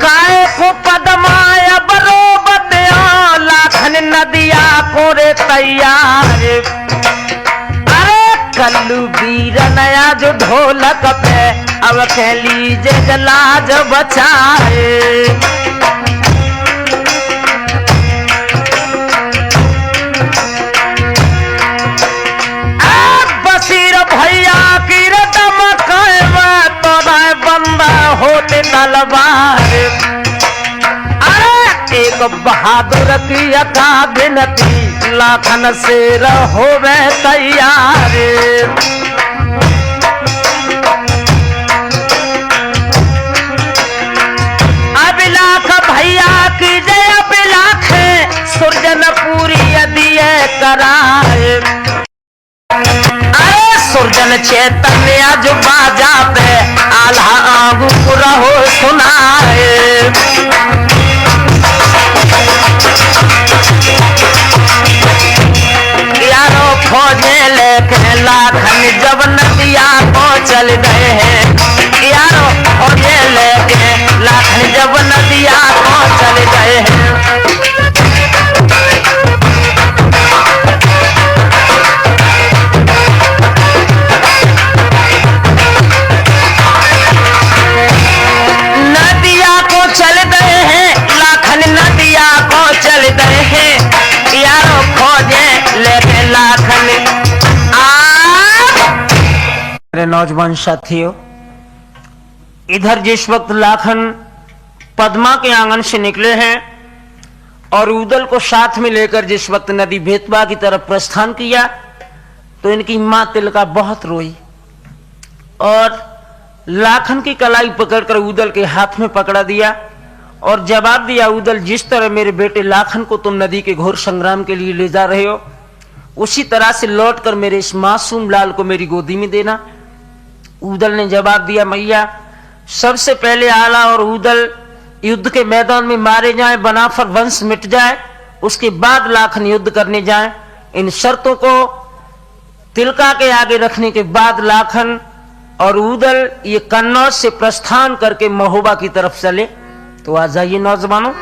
काय को पदमाया बरोबत लाखन नदिया कोरे तैयार, कल्लू वीर नया जो ढोलक पे अब कह लीजे लाज बचाए। बसीर भैया की रदम कहवा तो बंदा होते तलवार, एक बहादुर की अका बिनती, लाखन से रहोवे तैयार। अबिलाख भैया की जय, अबिलाख सुरजन पूरी दिए कराए, अरे सुरजन चैतन्य जो बाजा पे आल्हा आगू रहो सुनाए। यारो खोजे लेके लाखन जब नदिया को चल गए हैं, यारो खोजे लेके लाखन जब नदिया को चल गए हैं। नदिया को चल गए हैं, लाखन नदिया को चल गए हैं, यारो खोजे लेके लाखन। मेरे नौजवान साथियों, इधर जिस वक्त लाखन पद्मा के आंगन से निकले हैं और उदल को साथ में लेकर जिस वक्त नदी बेतवा की तरफ प्रस्थान किया, तो इनकी मां तिलका बहुत रोई और लाखन की कलाई पकड़कर उदल के हाथ में पकड़ा दिया और जवाब दिया, उदल जिस तरह मेरे बेटे लाखन को तुम नदी के घोर संग्राम के लिए ले जा रहे हो, उसी तरह से लौटकर मेरे इस मासूम लाल को मेरी गोदी में देना। उदल ने जवाब दिया, मैया सबसे पहले आला और उदल युद्ध के मैदान में मारे जाएं, बनाफर वंश मिट जाए, उसके बाद लाखन युद्ध करने जाए। इन शर्तों को तिलका के आगे रखने के बाद लाखन और उदल ये कन्नौज से प्रस्थान करके महोबा की तरफ चले। तो आ जाइए नौजवानों,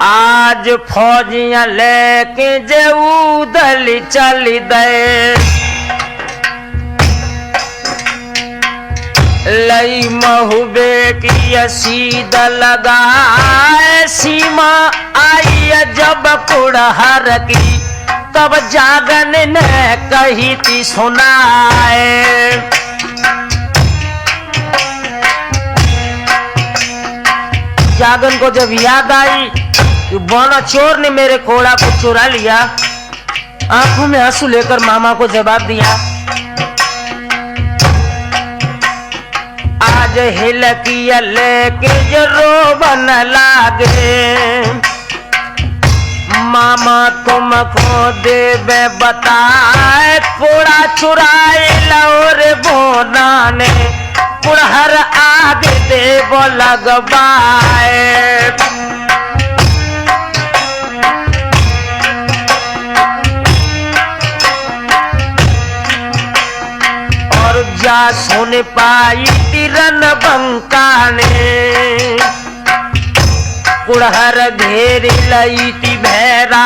आज फौजियां लेके जे उदल चल दे, लई महुबे की सीध लगाए, सीमा आई जब कुड़हर की, तब जागन ने कही थी सुनाए। जागन को जब याद आई कि बौना चोर ने मेरे कोड़ा को चुरा लिया, आंखों में आंसू लेकर मामा को जवाब दिया, आज हिलकिया लेके जो रोबन लागे, मामा तुमको देवे बताए, कोड़ा चुराए लौर बोना ने, कुड़हर आगे देव लगवाए। और जा सुन पाई तिरन बंका ने, कुड़हर घेरी लई ती भैरा,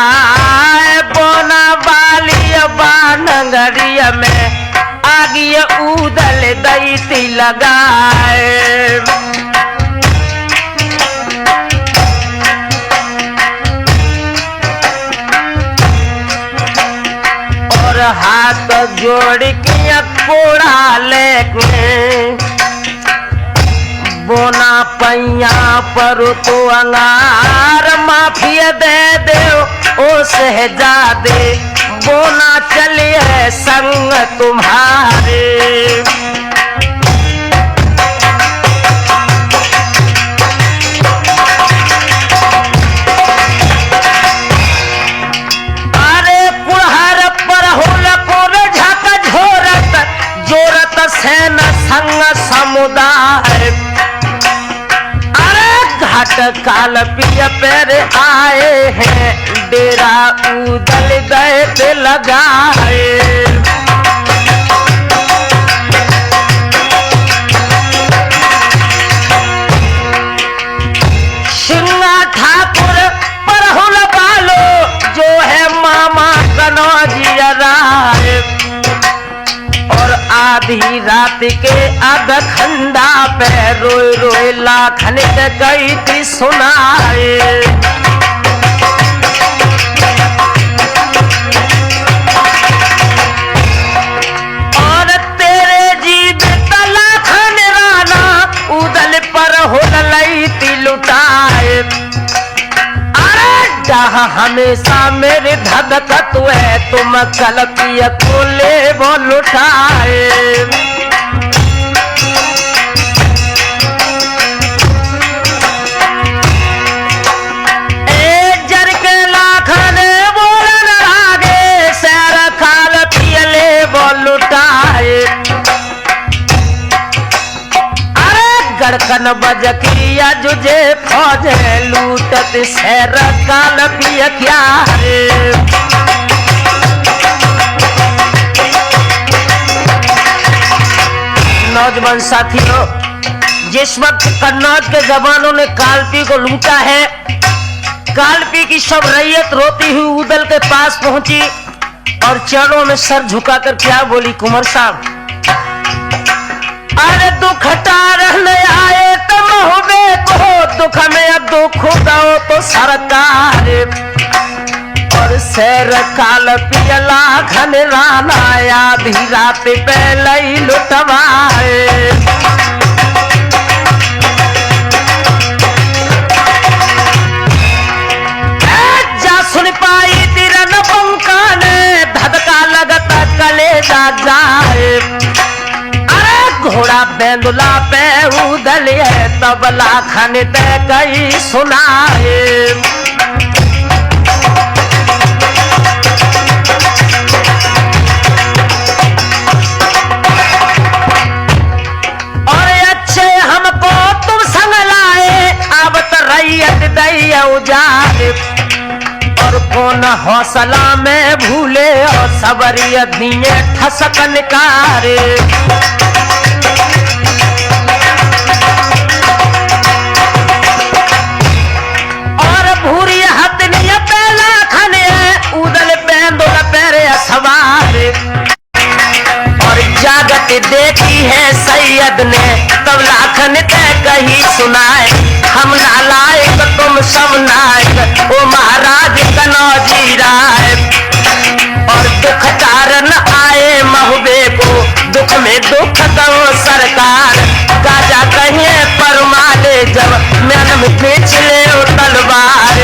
बोना बाली बानंग आगिया उदल दैती लगाए। और हाथ जोड़ के कोड़ा लेके बोना पैया पर तो अंगार माफिया दे दे ओ शहजादे बोना चलिए संग तुम्हारे। अरे कुहर पर होल कोर झक झोरत जोरत सेन संग समुदाय। घाट काल पिया पैर आए हैं डेरा उदल दैत लगाए। सिंगा ठाकुर परहुल बालो जो है मामा कनौजिया राय। और आधी रात के अधखंडा पे रोए रोए लाखन के गई थी सुनाए। और तेरे जीव तलाखन राना उदल पर हो लई थी लुटाए। हमेशा मेरे धधकत है तुम कलपिया को ले वो लुटाए। जर के लाखन बोलन आगे सैर खाल पिया ले वो लुटाए। गड़कन बजकिया जुझे फौज लूटत शहर काल पिया क्या रे। नौजवान साथियों, जिस वक्त कन्नौज के जवानों ने कालपी को लूटा है, कालपी की सब रैयत रोती हुई उदल के पास पहुंची और चरणों में सर झुकाकर क्या बोली कुंवर साहब। अरे दुख टारने आए तुम हुए को दुख में अब दुख दो तो सरकार। और शहर काल पियला घन राना आधी रात पहले ही लुटवाए। जा सुन पाई तिरन पंका ने धधका लगता कलेजा जाए। घोड़ा बेंदुला पे उदल है तबला खन ते कई सुनाए। और अच्छे हमको तुम संग लाए अब तो रैयत दैया उजाड़। और कौन हौसला में भूले और सबरिया दिए ठसकन कारे। और जागत देखी है सैयद ने तब लाखन तय कही सुनाए। हम नालायक तुम सब नायक ओ महाराज कनौजी राय। और दुख कारण आए महुबे को दुख में दुख दो सरकार। गाजा कहिए परमाले जब मैन में खींच ले तलवार।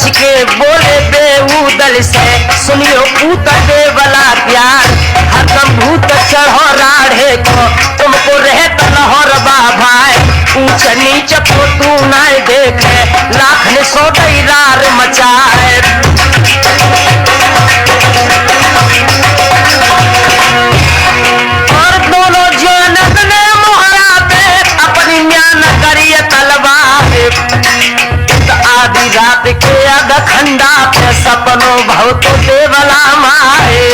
के बोले बेउदल से सुनियो उतरे वाला प्यार। हरदम भूत चढ़ो राढ़े को तुमको रहत लहर बाभाए। ऊंच नीच को तू ना देखे लाख ने सो रार मचाए। और दोनों जनक ने मोहरा पे अपनी म्यान करिए तलवार। आधी रात के अधखंडा पे सपनों बहुत देवला माए।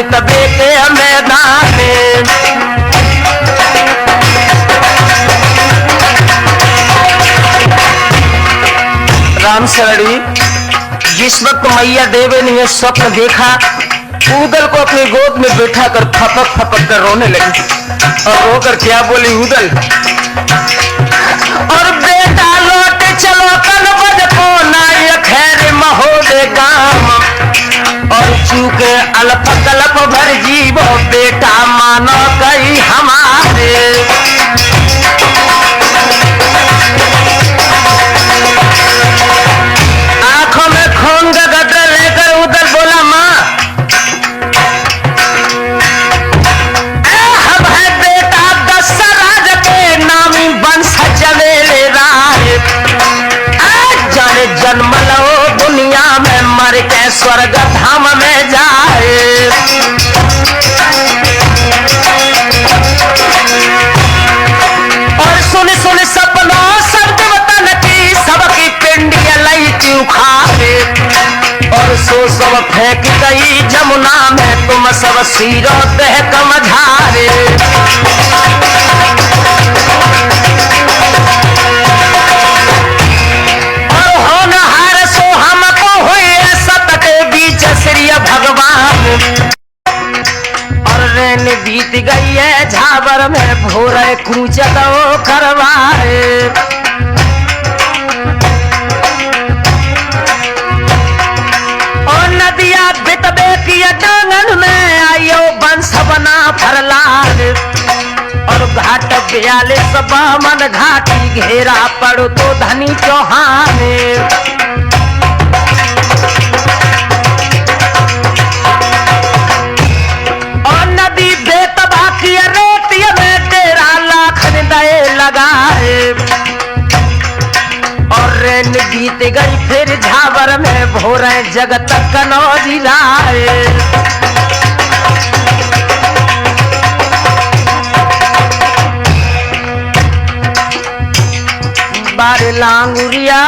बेतबे के मैदान में। राम शरणी, जिस वक्त मैया देवी ने यह स्वप्न देखा, उदल को अपनी गोद में बैठा कर फपक फपक कर रोने लगी और रोकर क्या बोली उदल, और बेटा लौट चलो कनबद को नाय खैर महोदय गाम, और चूके अल्प कल्प भर जीवो बेटा मानो कई हमारे। आंखों में खून का गड्ढा लेकर उधर बोला, माँ हम है बेटा दशरथ के नामी वंश चलेले राय, जाने जन्म लो दुनिया में मर के स्वर्ग धाम में जाए। और सुन सुन सपनों शब्द वतन की सबकी पिंडिया लई क्यों खाए, और सो सब फेंक गई जमुना में तुम सब सिरों देह कमझारे। और होनहार सो हमको हुए सत के बीच श्री भगवान, और रेन बीत गई है झाबर में भोरे कूच दो करवाए। और नदिया बितबे की डांगन में आयो बंश बना फरलाल, और घाट 42 बामन घाटी घेरा पड़ो तो धनी चौहान। और नदी बेतबा की रेती में तेरा लाख दए लगाए, और रेन बीत गई फिर झावर में भोरे जगत कनौजी लाए। बारे लांगुरिया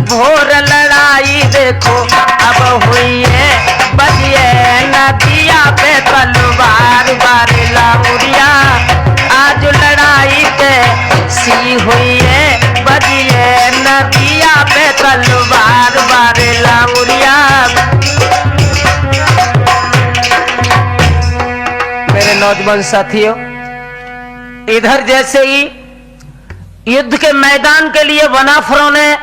भोर लड़ाई देखो अब हुई है, बजिए नदिया पे तलवार। बारे लांगुरिया आज लड़ाई के सी हुई है, बजिए नदिया पे तलवार। बारे लांगुरिया। मेरे नौजवान साथियों, इधर जैसे ही युद्ध के मैदान के लिए वनाफरों ने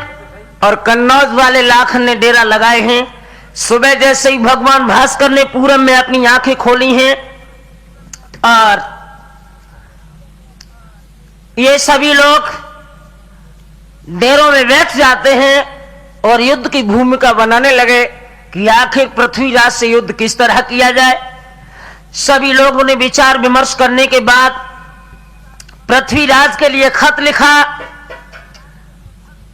और कन्नौज वाले लाख ने डेरा लगाए हैं, सुबह जैसे ही भगवान भास्कर ने पूरब में अपनी आंखें खोली हैं और ये सभी लोग डेरों में बैठ जाते हैं और युद्ध की भूमिका बनाने लगे कि आखिर पृथ्वीराज से युद्ध किस तरह किया जाए। सभी लोगों ने विचार विमर्श करने के बाद पृथ्वीराज के लिए खत लिखा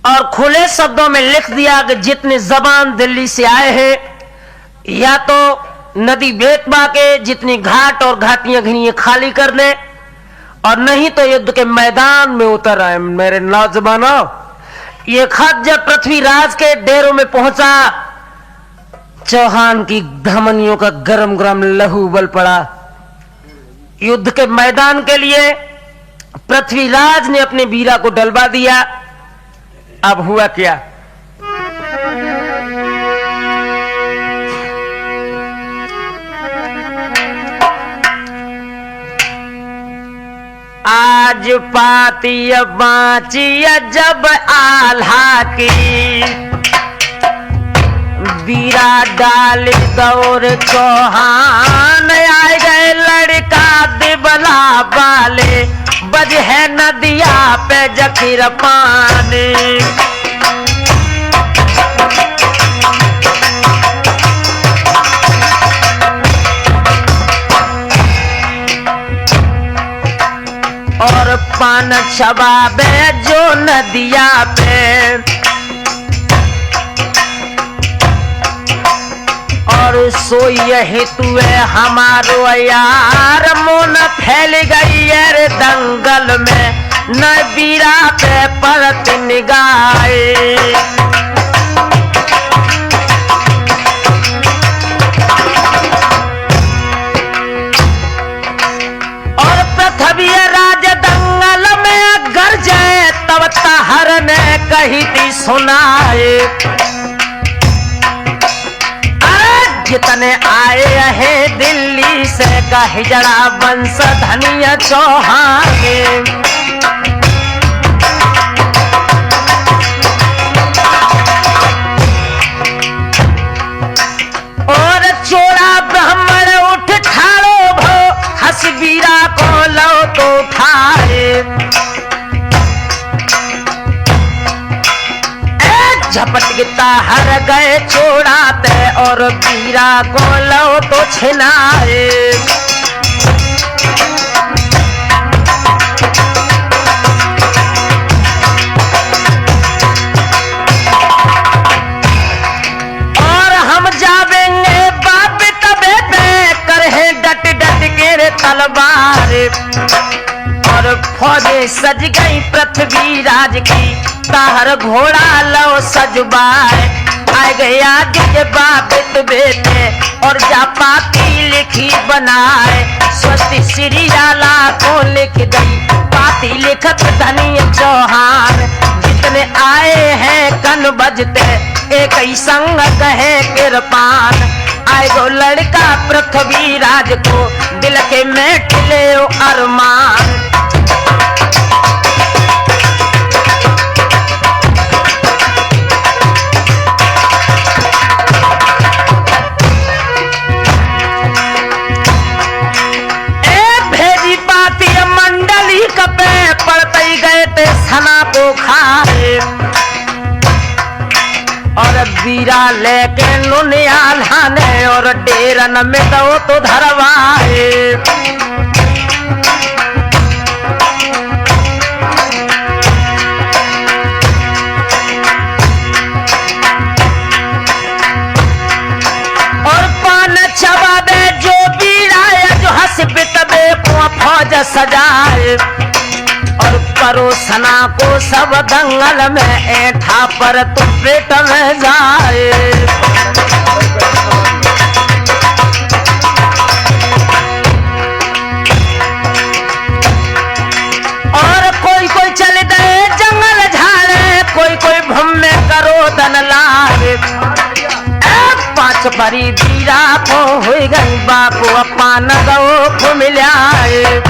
और खुले शब्दों में लिख दिया कि जितने जबान दिल्ली से आए हैं या तो नदी बेतबा के जितनी घाट और घाटियां घिनियां खाली कर दें, और नहीं तो युद्ध के मैदान में उतर आए। मेरे नौजवानों, ये खत जब पृथ्वीराज के डेरों में पहुंचा, चौहान की धमनियों का गरम गरम लहू उबल पड़ा। युद्ध के मैदान के लिए पृथ्वीराज ने अपने वीरा को डलवा दिया। अब हुआ क्या? आज पाती बाची जब आल्हा की, वीरा डाल दौर चौहान आए गए लड़का दिबला वाले, बज है नदिया पे जखीर पानी। और पान छबाबे जो नदिया पे, और सोई हेतु हमारो यार मोन फैल गई रे दंगल में, न बीरा पे परत निगाहे। कही सुनाए, कितने आए हैं दिल्ली से का हिजड़ा वंश धनिया चौहान, और चोरा ब्राह्मण उठ ठाड़ो भो, हसबीरा को लो तो उठाए, झपट गिता हर गए छोड़ाते, और बीरा को लो तो छिनाए, और हम जावेंगे बाप तबे पे करहे डट डट के रे तलवार, और फौजे सज गई पृथ्वी राज की, ताहर घोड़ा लो सजबाए, आ गया आगे बाबित बेटे, और जापाती लिखी बनाए, स्वस्ति श्री लाला को लिख गई पाती लिखत धनिया चौहान, जितने आए हैं कन बजते एक ही संग कहे किरपान, आए गो लड़का पृथ्वी राज को दिल के में ठिले अरमान, कपे पड़ते गए थे सना को खाए, और बीरा लेके नुनियाल हाने, और डेरन में दो तो धरवाए, और पान चबा दे जो बीरा जो हंस पितबे को फौज सजाए, और परोसना को सब दंगल में ऐठा पर तू पेट में जाए, और कोई कोई चल गए जंगल झाड़े, कोई कोई भूम में करो दन लाए, 5 परी बीरा को हो गई बापू अपान गो को मिलाए,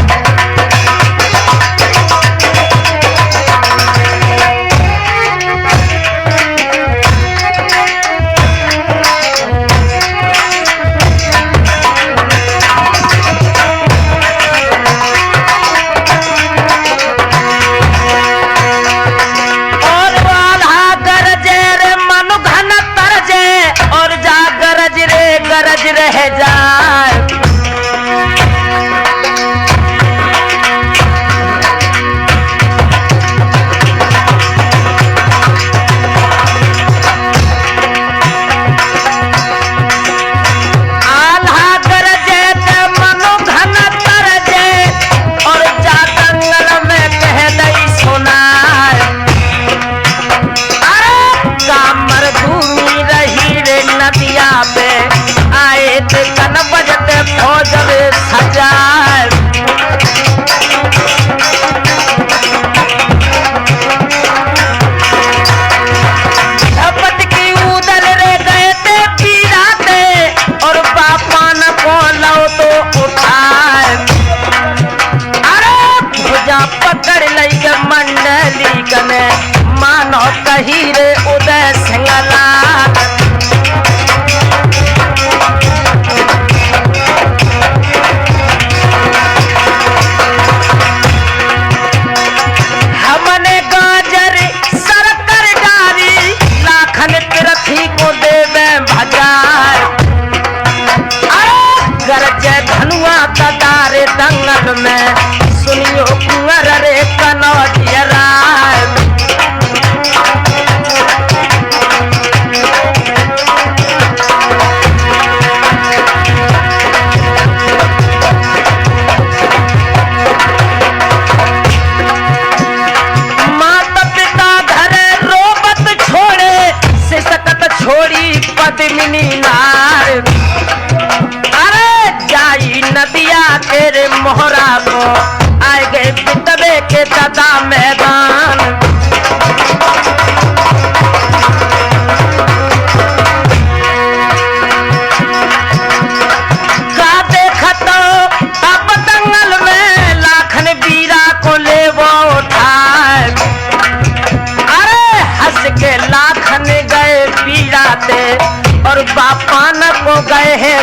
गरज रह जाए,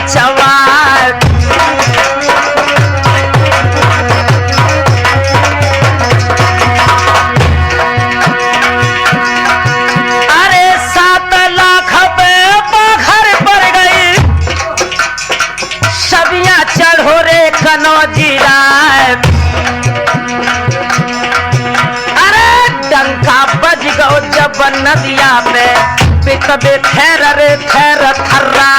चवार। अरे 7 लाख पे घर पर गई, सबिया चढ़ो रे कनौजी राय। डंका बज गो जब नदिया पे, पितबे खैर रे खैर थर्रा।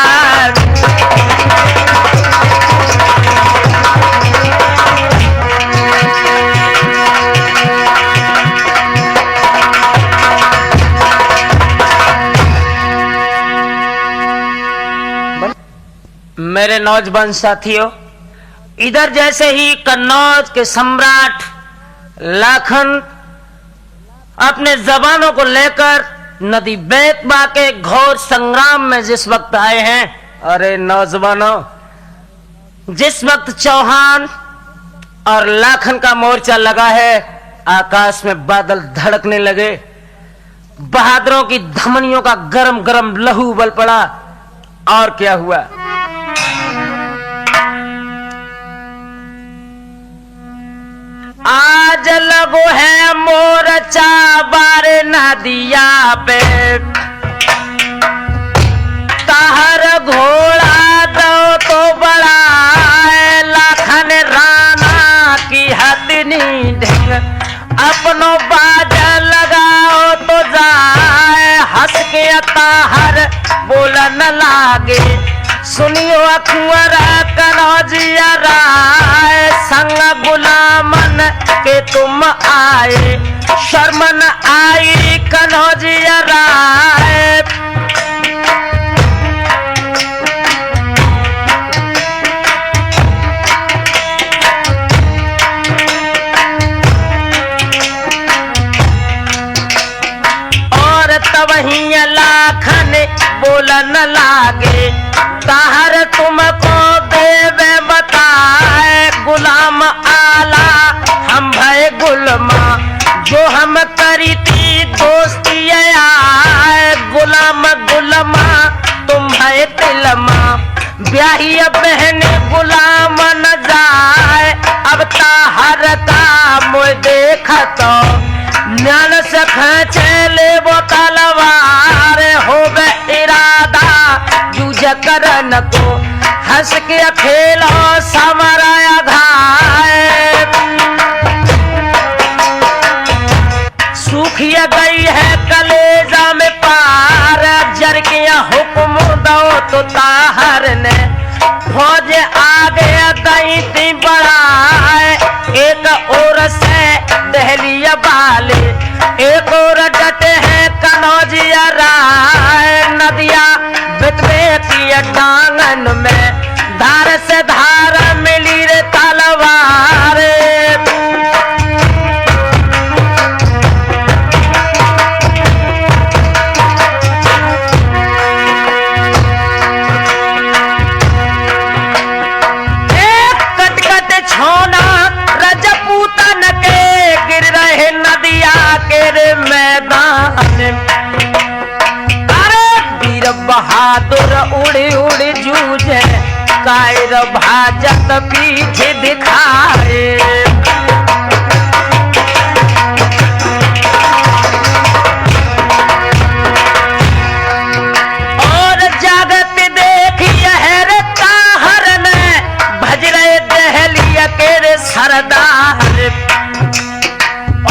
मेरे नौजवान साथियों, इधर जैसे ही कन्नौज के सम्राट लाखन अपने जवानों को लेकर नदी बेतवा के घोर संग्राम में जिस वक्त आए हैं, अरे नौजवानों, जिस वक्त चौहान और लाखन का मोर्चा लगा है, आकाश में बादल धड़कने लगे, बहादुरों की धमनियों का गरम गरम लहू उबल पड़ा। और क्या हुआ? आज लगो है मोर्चा बारे नदिया पे, ताहर घोड़ा दो तो बड़ा है, लाखन राना की हथनी ढेंग, अपनो बाजा लगाओ तो जाए, हंस के ताहर बोलन लागे, सुनियो अकुंवर कनौजिया राय, संग गुलामन के तुम आए, शर्मन आई कनौजिया राय। और तब ही लाखन बोलन लागे, ताहर तुमको देवे बताए, गुलाम आला हम भय गुलमा, जो हम करी थी दोस्ती आए, गुलाम गुलमा तुम भय तिलमा, ब्याही बहन गुलाम न जाए, अब ताहर का मुझ देखा तो, ज्ञान से खींचे ले वो तलवार, हो बे इरादा जूझ करन को, हंस के खेलो समराया घाय। सूखिया गई है कलेजा में पार, जर के हुक्म दो तो ताहर ने, फौज आगे गई थी बढ़ाए, एक ओर से दहलिया बाले, एक और डटे हैं कनौजिया राय, नदिया बितवे की डांगन में, धार से धार मिली रे तलवार। एक कटकट छोना रजपूतन के, गिर रहे नदिया के रे मैदान, अरे वीर बहादुर उड़ उड़ जूझे, कायर भाजत पीछे दिखाए। और जागत देखिए रे ताहर ने, भज रहे दहलिया के रे सरदार,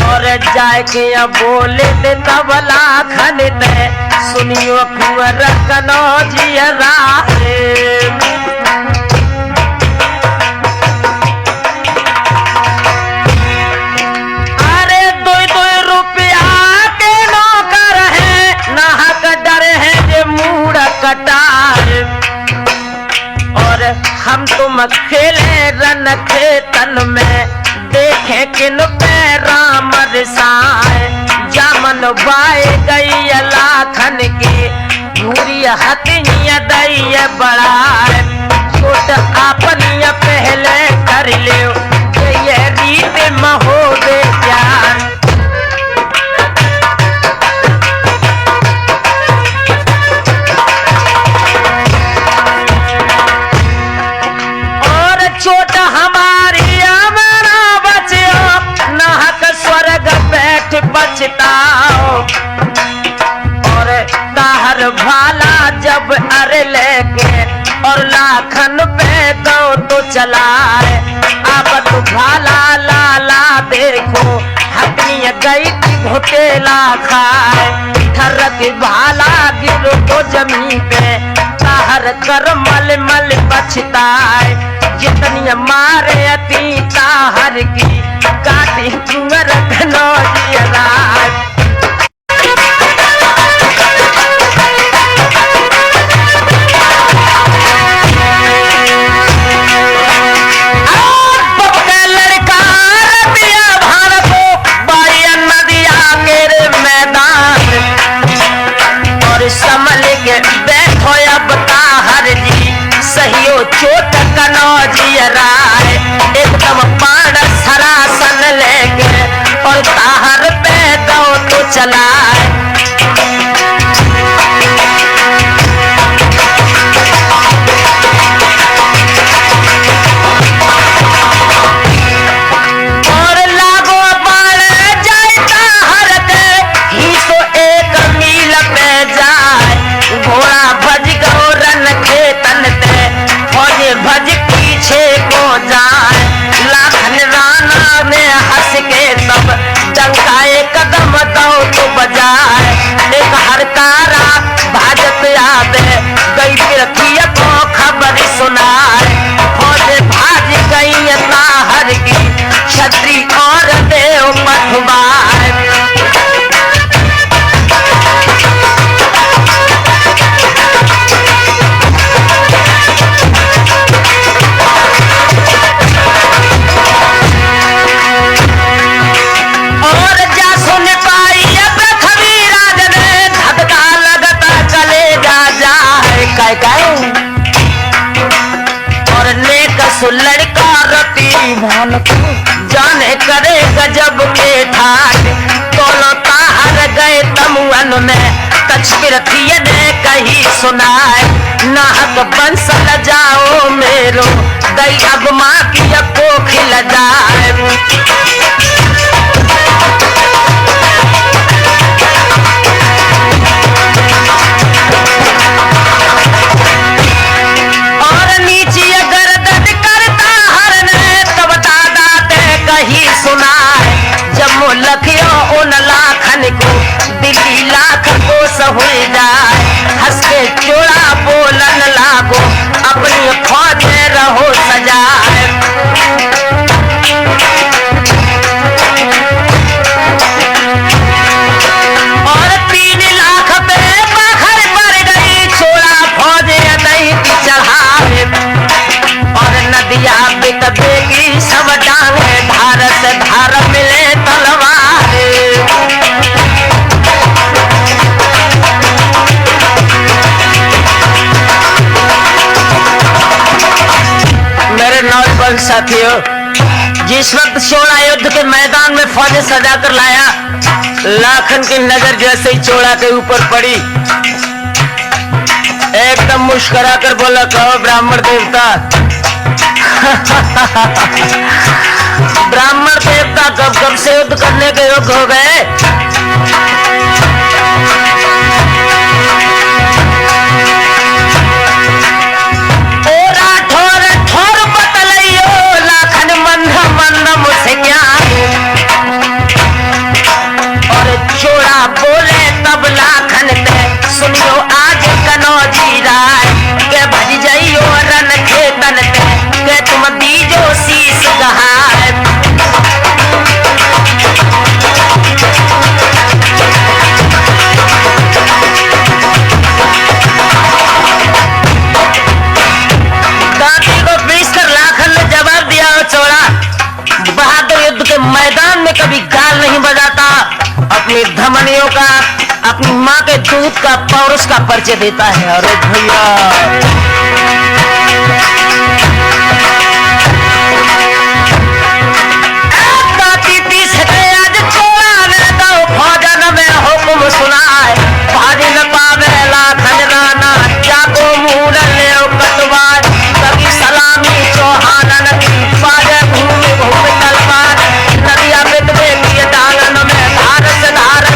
और जाके बोले दे तब लाखन ने, सुनियो कुंवर कनौजिया राय। अरे 2-2 रुपया के नौकर है, नाहक डर है जे मूड कटार, और हम तुम खेले रन खेतन में, देखे किन पे राम रिसाए, जामन बाए गई लाखन की, पूरी हथिया दई बढ़ाए, छोट अपनिया पहले कर ले, ये रीत महो दे ज्ञान। लेताओ और ताहर भाला जब अरे लेके और लाखन पे दो तो चलाए अब तो भाला लाला देखो हकनी गई थी घोटेला खाए ठरक भाला गिरो तो जमीन पे ताहर कर मल मल पछताए जितनी मारे अती ताहर की काटी चुंगर नौजिया समल के बैठो अब ताहर जी सहियो चोट कनौजिया राय एकदम पाड़ सरासन लेके और ताहर पे दो तो चलाए और लागो बाण जाए ताहर के ही तो एक मील पे जाए घोड़ा भज गौरन खेतन ते फौज भज पीछे को जाए लाखन राना ने हंस के तब डंकाए कदम दो तो बजाए एक हरकारा भाजत याद गई रखिया को खबर सुनाए फौज भाज गई ताहर की छतरी और देव पठवाए और नेक लड़का रति भान जाने करे गजब के ठाट तोलो ताहर गए तमुअन में तछबिरथिय ने कही सुनाए नाहक बंसल जाओ मेरो दई अब माँ की को खिल जाए सुनाए जब लखियो उन लाखन को दिल्ली लाख को सहुई जाए हंस के चोड़ा बोलन लागो अपनी फौज में रहो सजाए और 3 लाख पे बखर पड़ गई छोड़ा फौज नहीं चढ़ाए और नदिया बिक बेगी सब डांगे धार से धार मिले तलवार मेरे नौजवान साथियों जिस वक्त चोड़ा युद्ध के मैदान में फौज सजा कर लाया लाखन की नजर जैसे ही चोड़ा के ऊपर पड़ी एकदम मुस्कुरा कर बोला कहो ब्राह्मण देवता ब्राह्मण देवता कब से युद्ध करने के योग्य हो गए ओरा ठोर ठोर बतलइयो लाखन मंद मंद मुझसे और चोड़ा बोले तब लाखन ते सुनियो आज कनौजी राय के भज जाइयो रन खेतन ते के तुम दीजो शीश गहाए मैदान में कभी गाल नहीं बजाता अपनी धमनियों का अपनी माँ के दूध का पौरुष का परिचय देता है। अरे भैया फौजन में हुक्म सुनाए भाजी न पावे लाखन राना जाको मूल ले कटवार कभी सलामी चौहानन की बाजे घूम घूम तलवार नदिया बितवे की डालन में धार से धार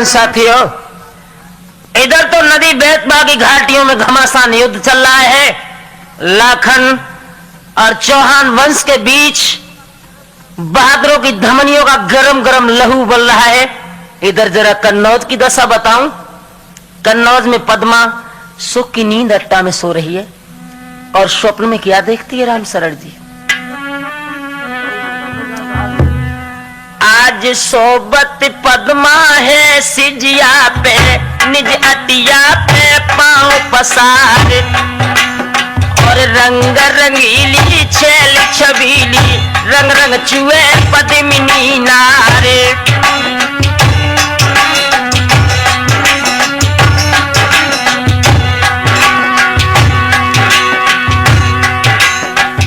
बलवान साथियों, इधर तो नदी बेतवा की घाटियों में घमासान युद्ध चल रहा है। लाखन और चौहान वंश के बीच बहादुरों की धमनियों का गरम गरम लहू बल रहा है। इधर जरा कन्नौज की दशा बताऊं। कन्नौज में पद्मा सुख की नींद अट्टा में सो रही है और स्वप्न में क्या देखती है राम शरण जी। आज सोबत पद्मा है सिजिया पे, निज अटिया पे पांव पसार, और रंग रंगीली छेल छबीली रंग रंग चुए पद्मिनी नारे।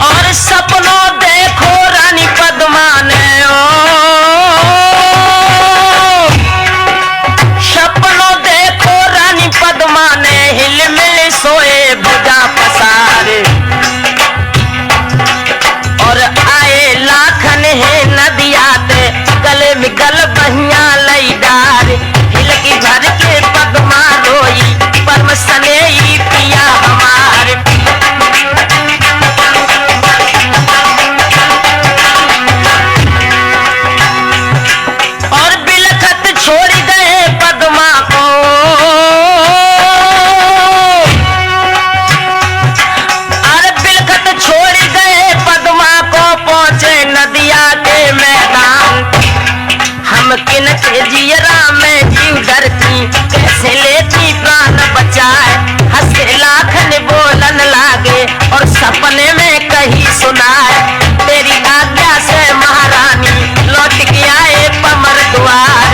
और सपनों देखो रानी पद्मा ने, सपनों देखो रानी पद्मा ने, हिल मिल सोए भुजा पसारे, और आए लाखन है नदियाते, गले में गल बहिया लई डार, हिल की भर के पद्मा रोई, परम सनेही पिया हमारे। और बिलखत छोड़ गए पद्मा को, और बिलखत छोड़ गए पद्मा को, पहुंचे नदिया के मैदान। हम किन के जियरा में जीव डरती, कैसे लेती प्राण बचाए, हंसे लाखन बोलन लागे, और सपने में कही सुनाए, तेरी आज्ञा से महारानी लौट के आए पमर द्वार।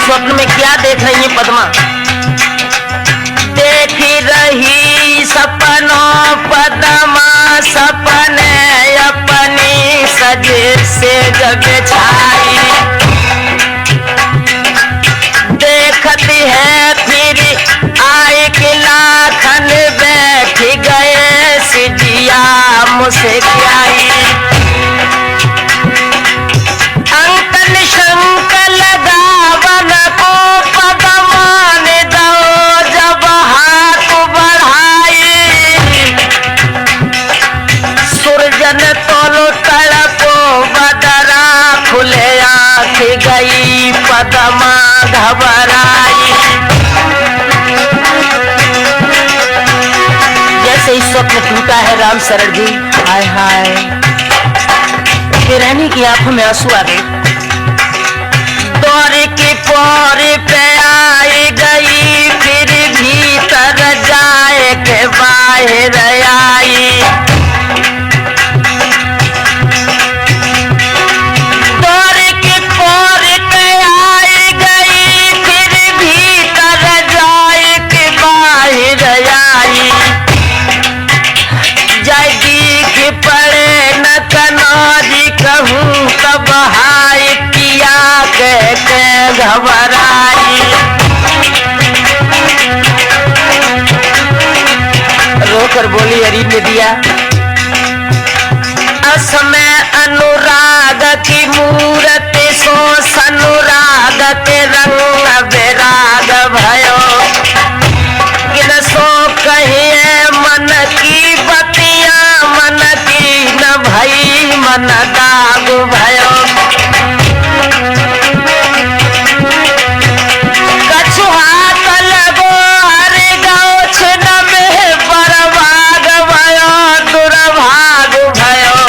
स्वप्न में क्या देख रही है पद्मा? देख रही सपनों पद्मा, सपने अपनी सजे से जग छाई, देखती है फिर आए के लाखन बैठ गए सिजिया मुस्काई। अंकन शंक लगावन को पद्मा ने दो जब हाथ बढ़ाई, सुरजन तोलो तड़पो बदरा खुले आंख गई पद्मा घबराई। जैसे ही स्वप्न टूटा है राम शरण जी, हाय हाय, हिरानी की आंखों में आंसू आ गए। दौर की पौर पे आई गई, फिर भीतर जाए के बाहर आई, दौर की पौर पे आई गई, फिर भीतर जाए के बाहर आई, जाएगी कि पड़े न कनौजी कहूँ तब हाय किया कहते घबराई। रोकर बोली हरी ने दिया, असमय अनुराग की मूरत सो सनुराग के रंग बेराग भयो, किन सो कहिए मन की बतिया, मन की न भई मन दाग भयो। कछु हाथ लगो हर गौ छिन में बर्बाद भयो, दुर्भाग भयो।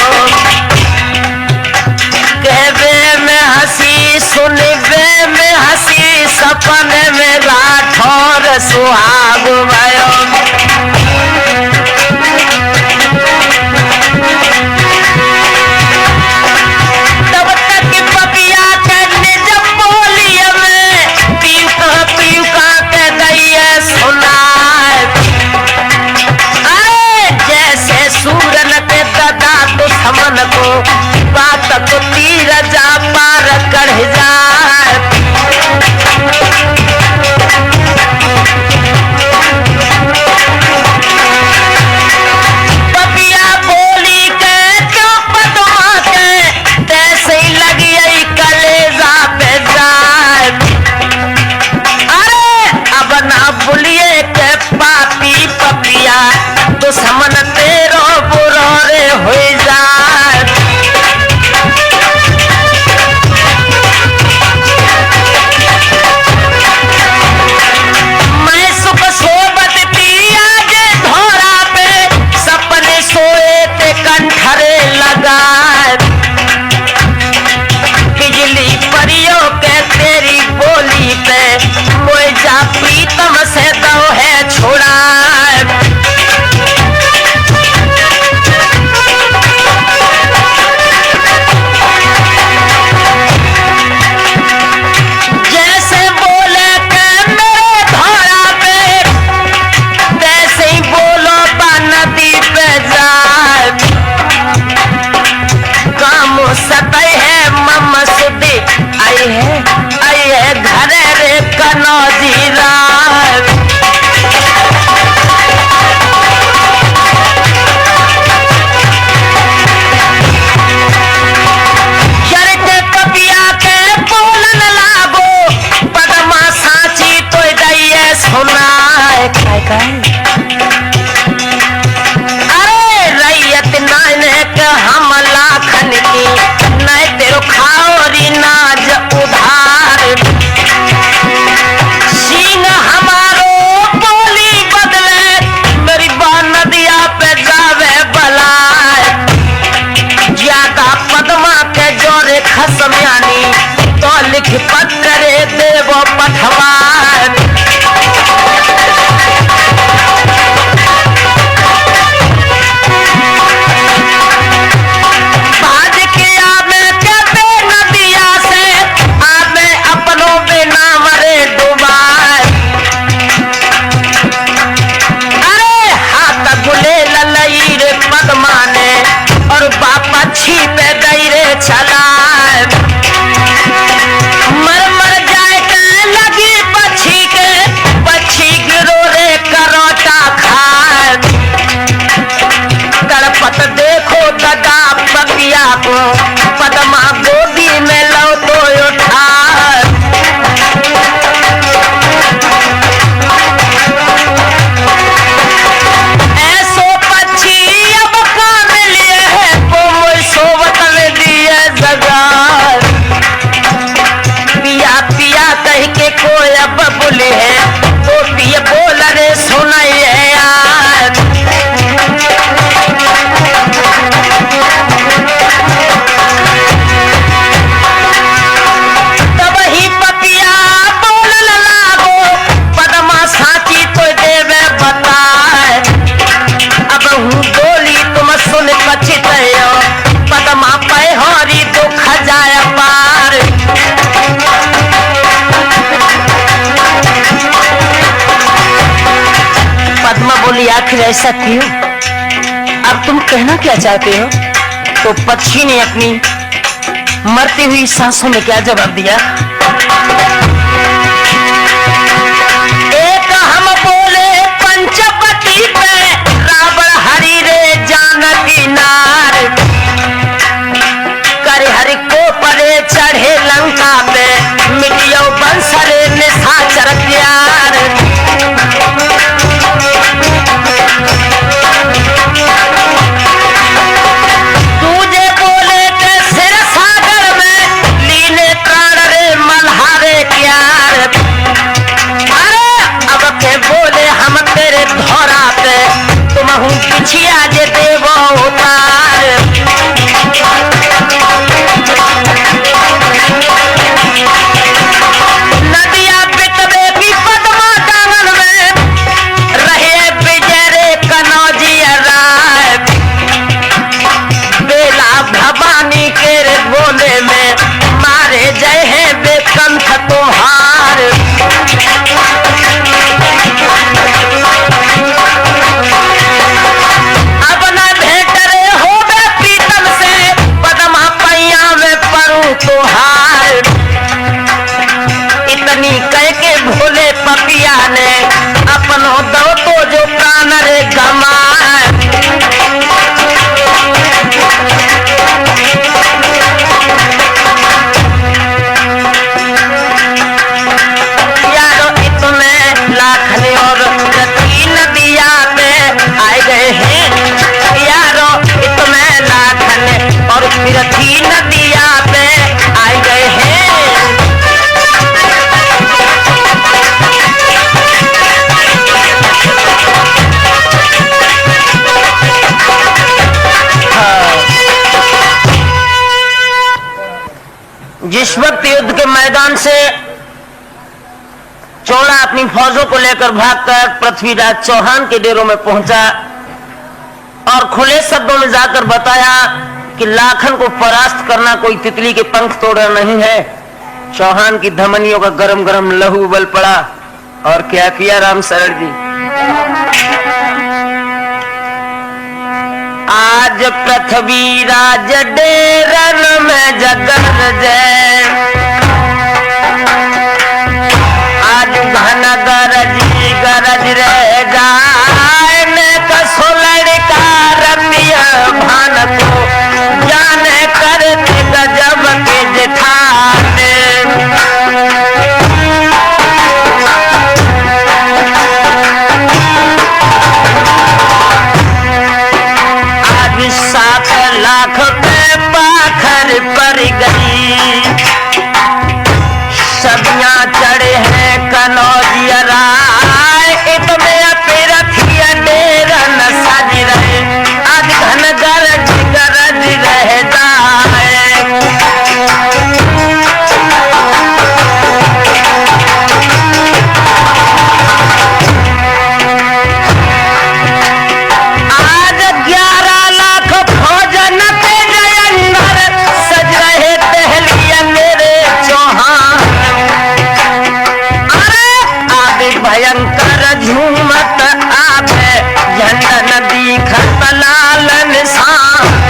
कहबे में हंसी सुनबे में हंसी, सपने में राठौर सुहाग भयो। तब तक पपिया के निज बोलिए में, पीऊ का के दैये सुनाए, अरे जैसे सूरन के ददा दुश्मन को, बात को तीर जा पार कर जाए। पपिया बोली के क्यों काहे? अरे रैयत नाने के हम लाखन की, नहीं तेरो खाओरी नाज उधार। सीन हमारो बोली बदले, मेरी बान नदिया पे जावे बलाय। ज्यादा पदमा के जोरे खसम्यानी, तो लिख पत्रे देवो पठवार। बाज के आमे के बे नदिया से, आमे अपनों बिना मरे डुबाए। अरे हाथ गुले ललई रे पदमा ने, और बापा छिपे गई रे चलाए। मर मर जाए के लगी पक्षी के, पक्षी गिरो रे करोटा खाए। तड़पत देखो दगा पपिया को, पदमा गोदी में लो तो उठाए। ऐसो पक्षी अब काम लिए है, वो मुझ सोवत में दिए जगार। पिया पिया कह के कोई अब बोले है, तो पिया बोल रे सुनाइए यार। तब ही पपिया बोल लागो, पदमा साची तो देवे बताए। अब हूँ बोली तुम सुन पछितयो, पदमा पैहरी दुख जाय पार। पद्मा बोली आखिर ऐसा क्यों? अब तुम कहना क्या चाहते हो? तो पक्षी ने अपनी मरती हुई सांसों में क्या जवाब दिया? एक हम बोले पंचवटी पे, रावण हरि रे जानकी नार। कर हरि को परे चढ़े लंका पे, मिटियो बंसरे निशाचर प्यार। तुझे बोले के सिर सागर में, लीने प्राण रे मल्हारे क्यार। अरे अब के बोले हम तेरे धोरा पे, तुम हूँ पिछिया जे देवो उतार। नदिया बितवे भी पद्मा डांगन में, रहे विजय रे कनौजी राय। बेला भवानी के रे बोले में, मारे जय है बेकंठ तुम्हार। अब न भेंट रे होवे प्रीतम से, पद्मा पैया में परूं तुहार। इतनी कह के भोले पपिया ने, अपनो दो तो जो प्राण रे गमाए। यारो इतने लाखने और रती नदिया पे आए गए हैं। यारो इतने लाखने और रती नदिया पे आए गए हैं। जिस वक्त युद्ध के मैदान से चौड़ा अपनी फौजों को लेकर भागकर पृथ्वीराज चौहान के डेरों में पहुंचा और खुले शब्दों में जाकर बताया कि लाखन को परास्त करना कोई तितली के पंख तोड़ना नहीं है। चौहान की धमनियों का गरम गरम लहू उबल पड़ा और क्या किया राम शरण जी? आज पृथ्वीराज डेरन में जगत जय, आज घन गरजी गरज रह जाए ने कसो लड़का रमिया भान को जाने करते गजब के जेठाने। और झूमत आवे झंडा नदी खत लाल निशान।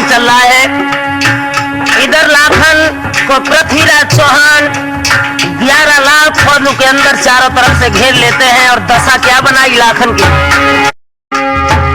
चल रहा है। इधर लाखन को पृथ्वीराज चौहान 11 लाख फौजों के अंदर चारों तरफ से घेर लेते हैं और दशा क्या बनाई लाखन की।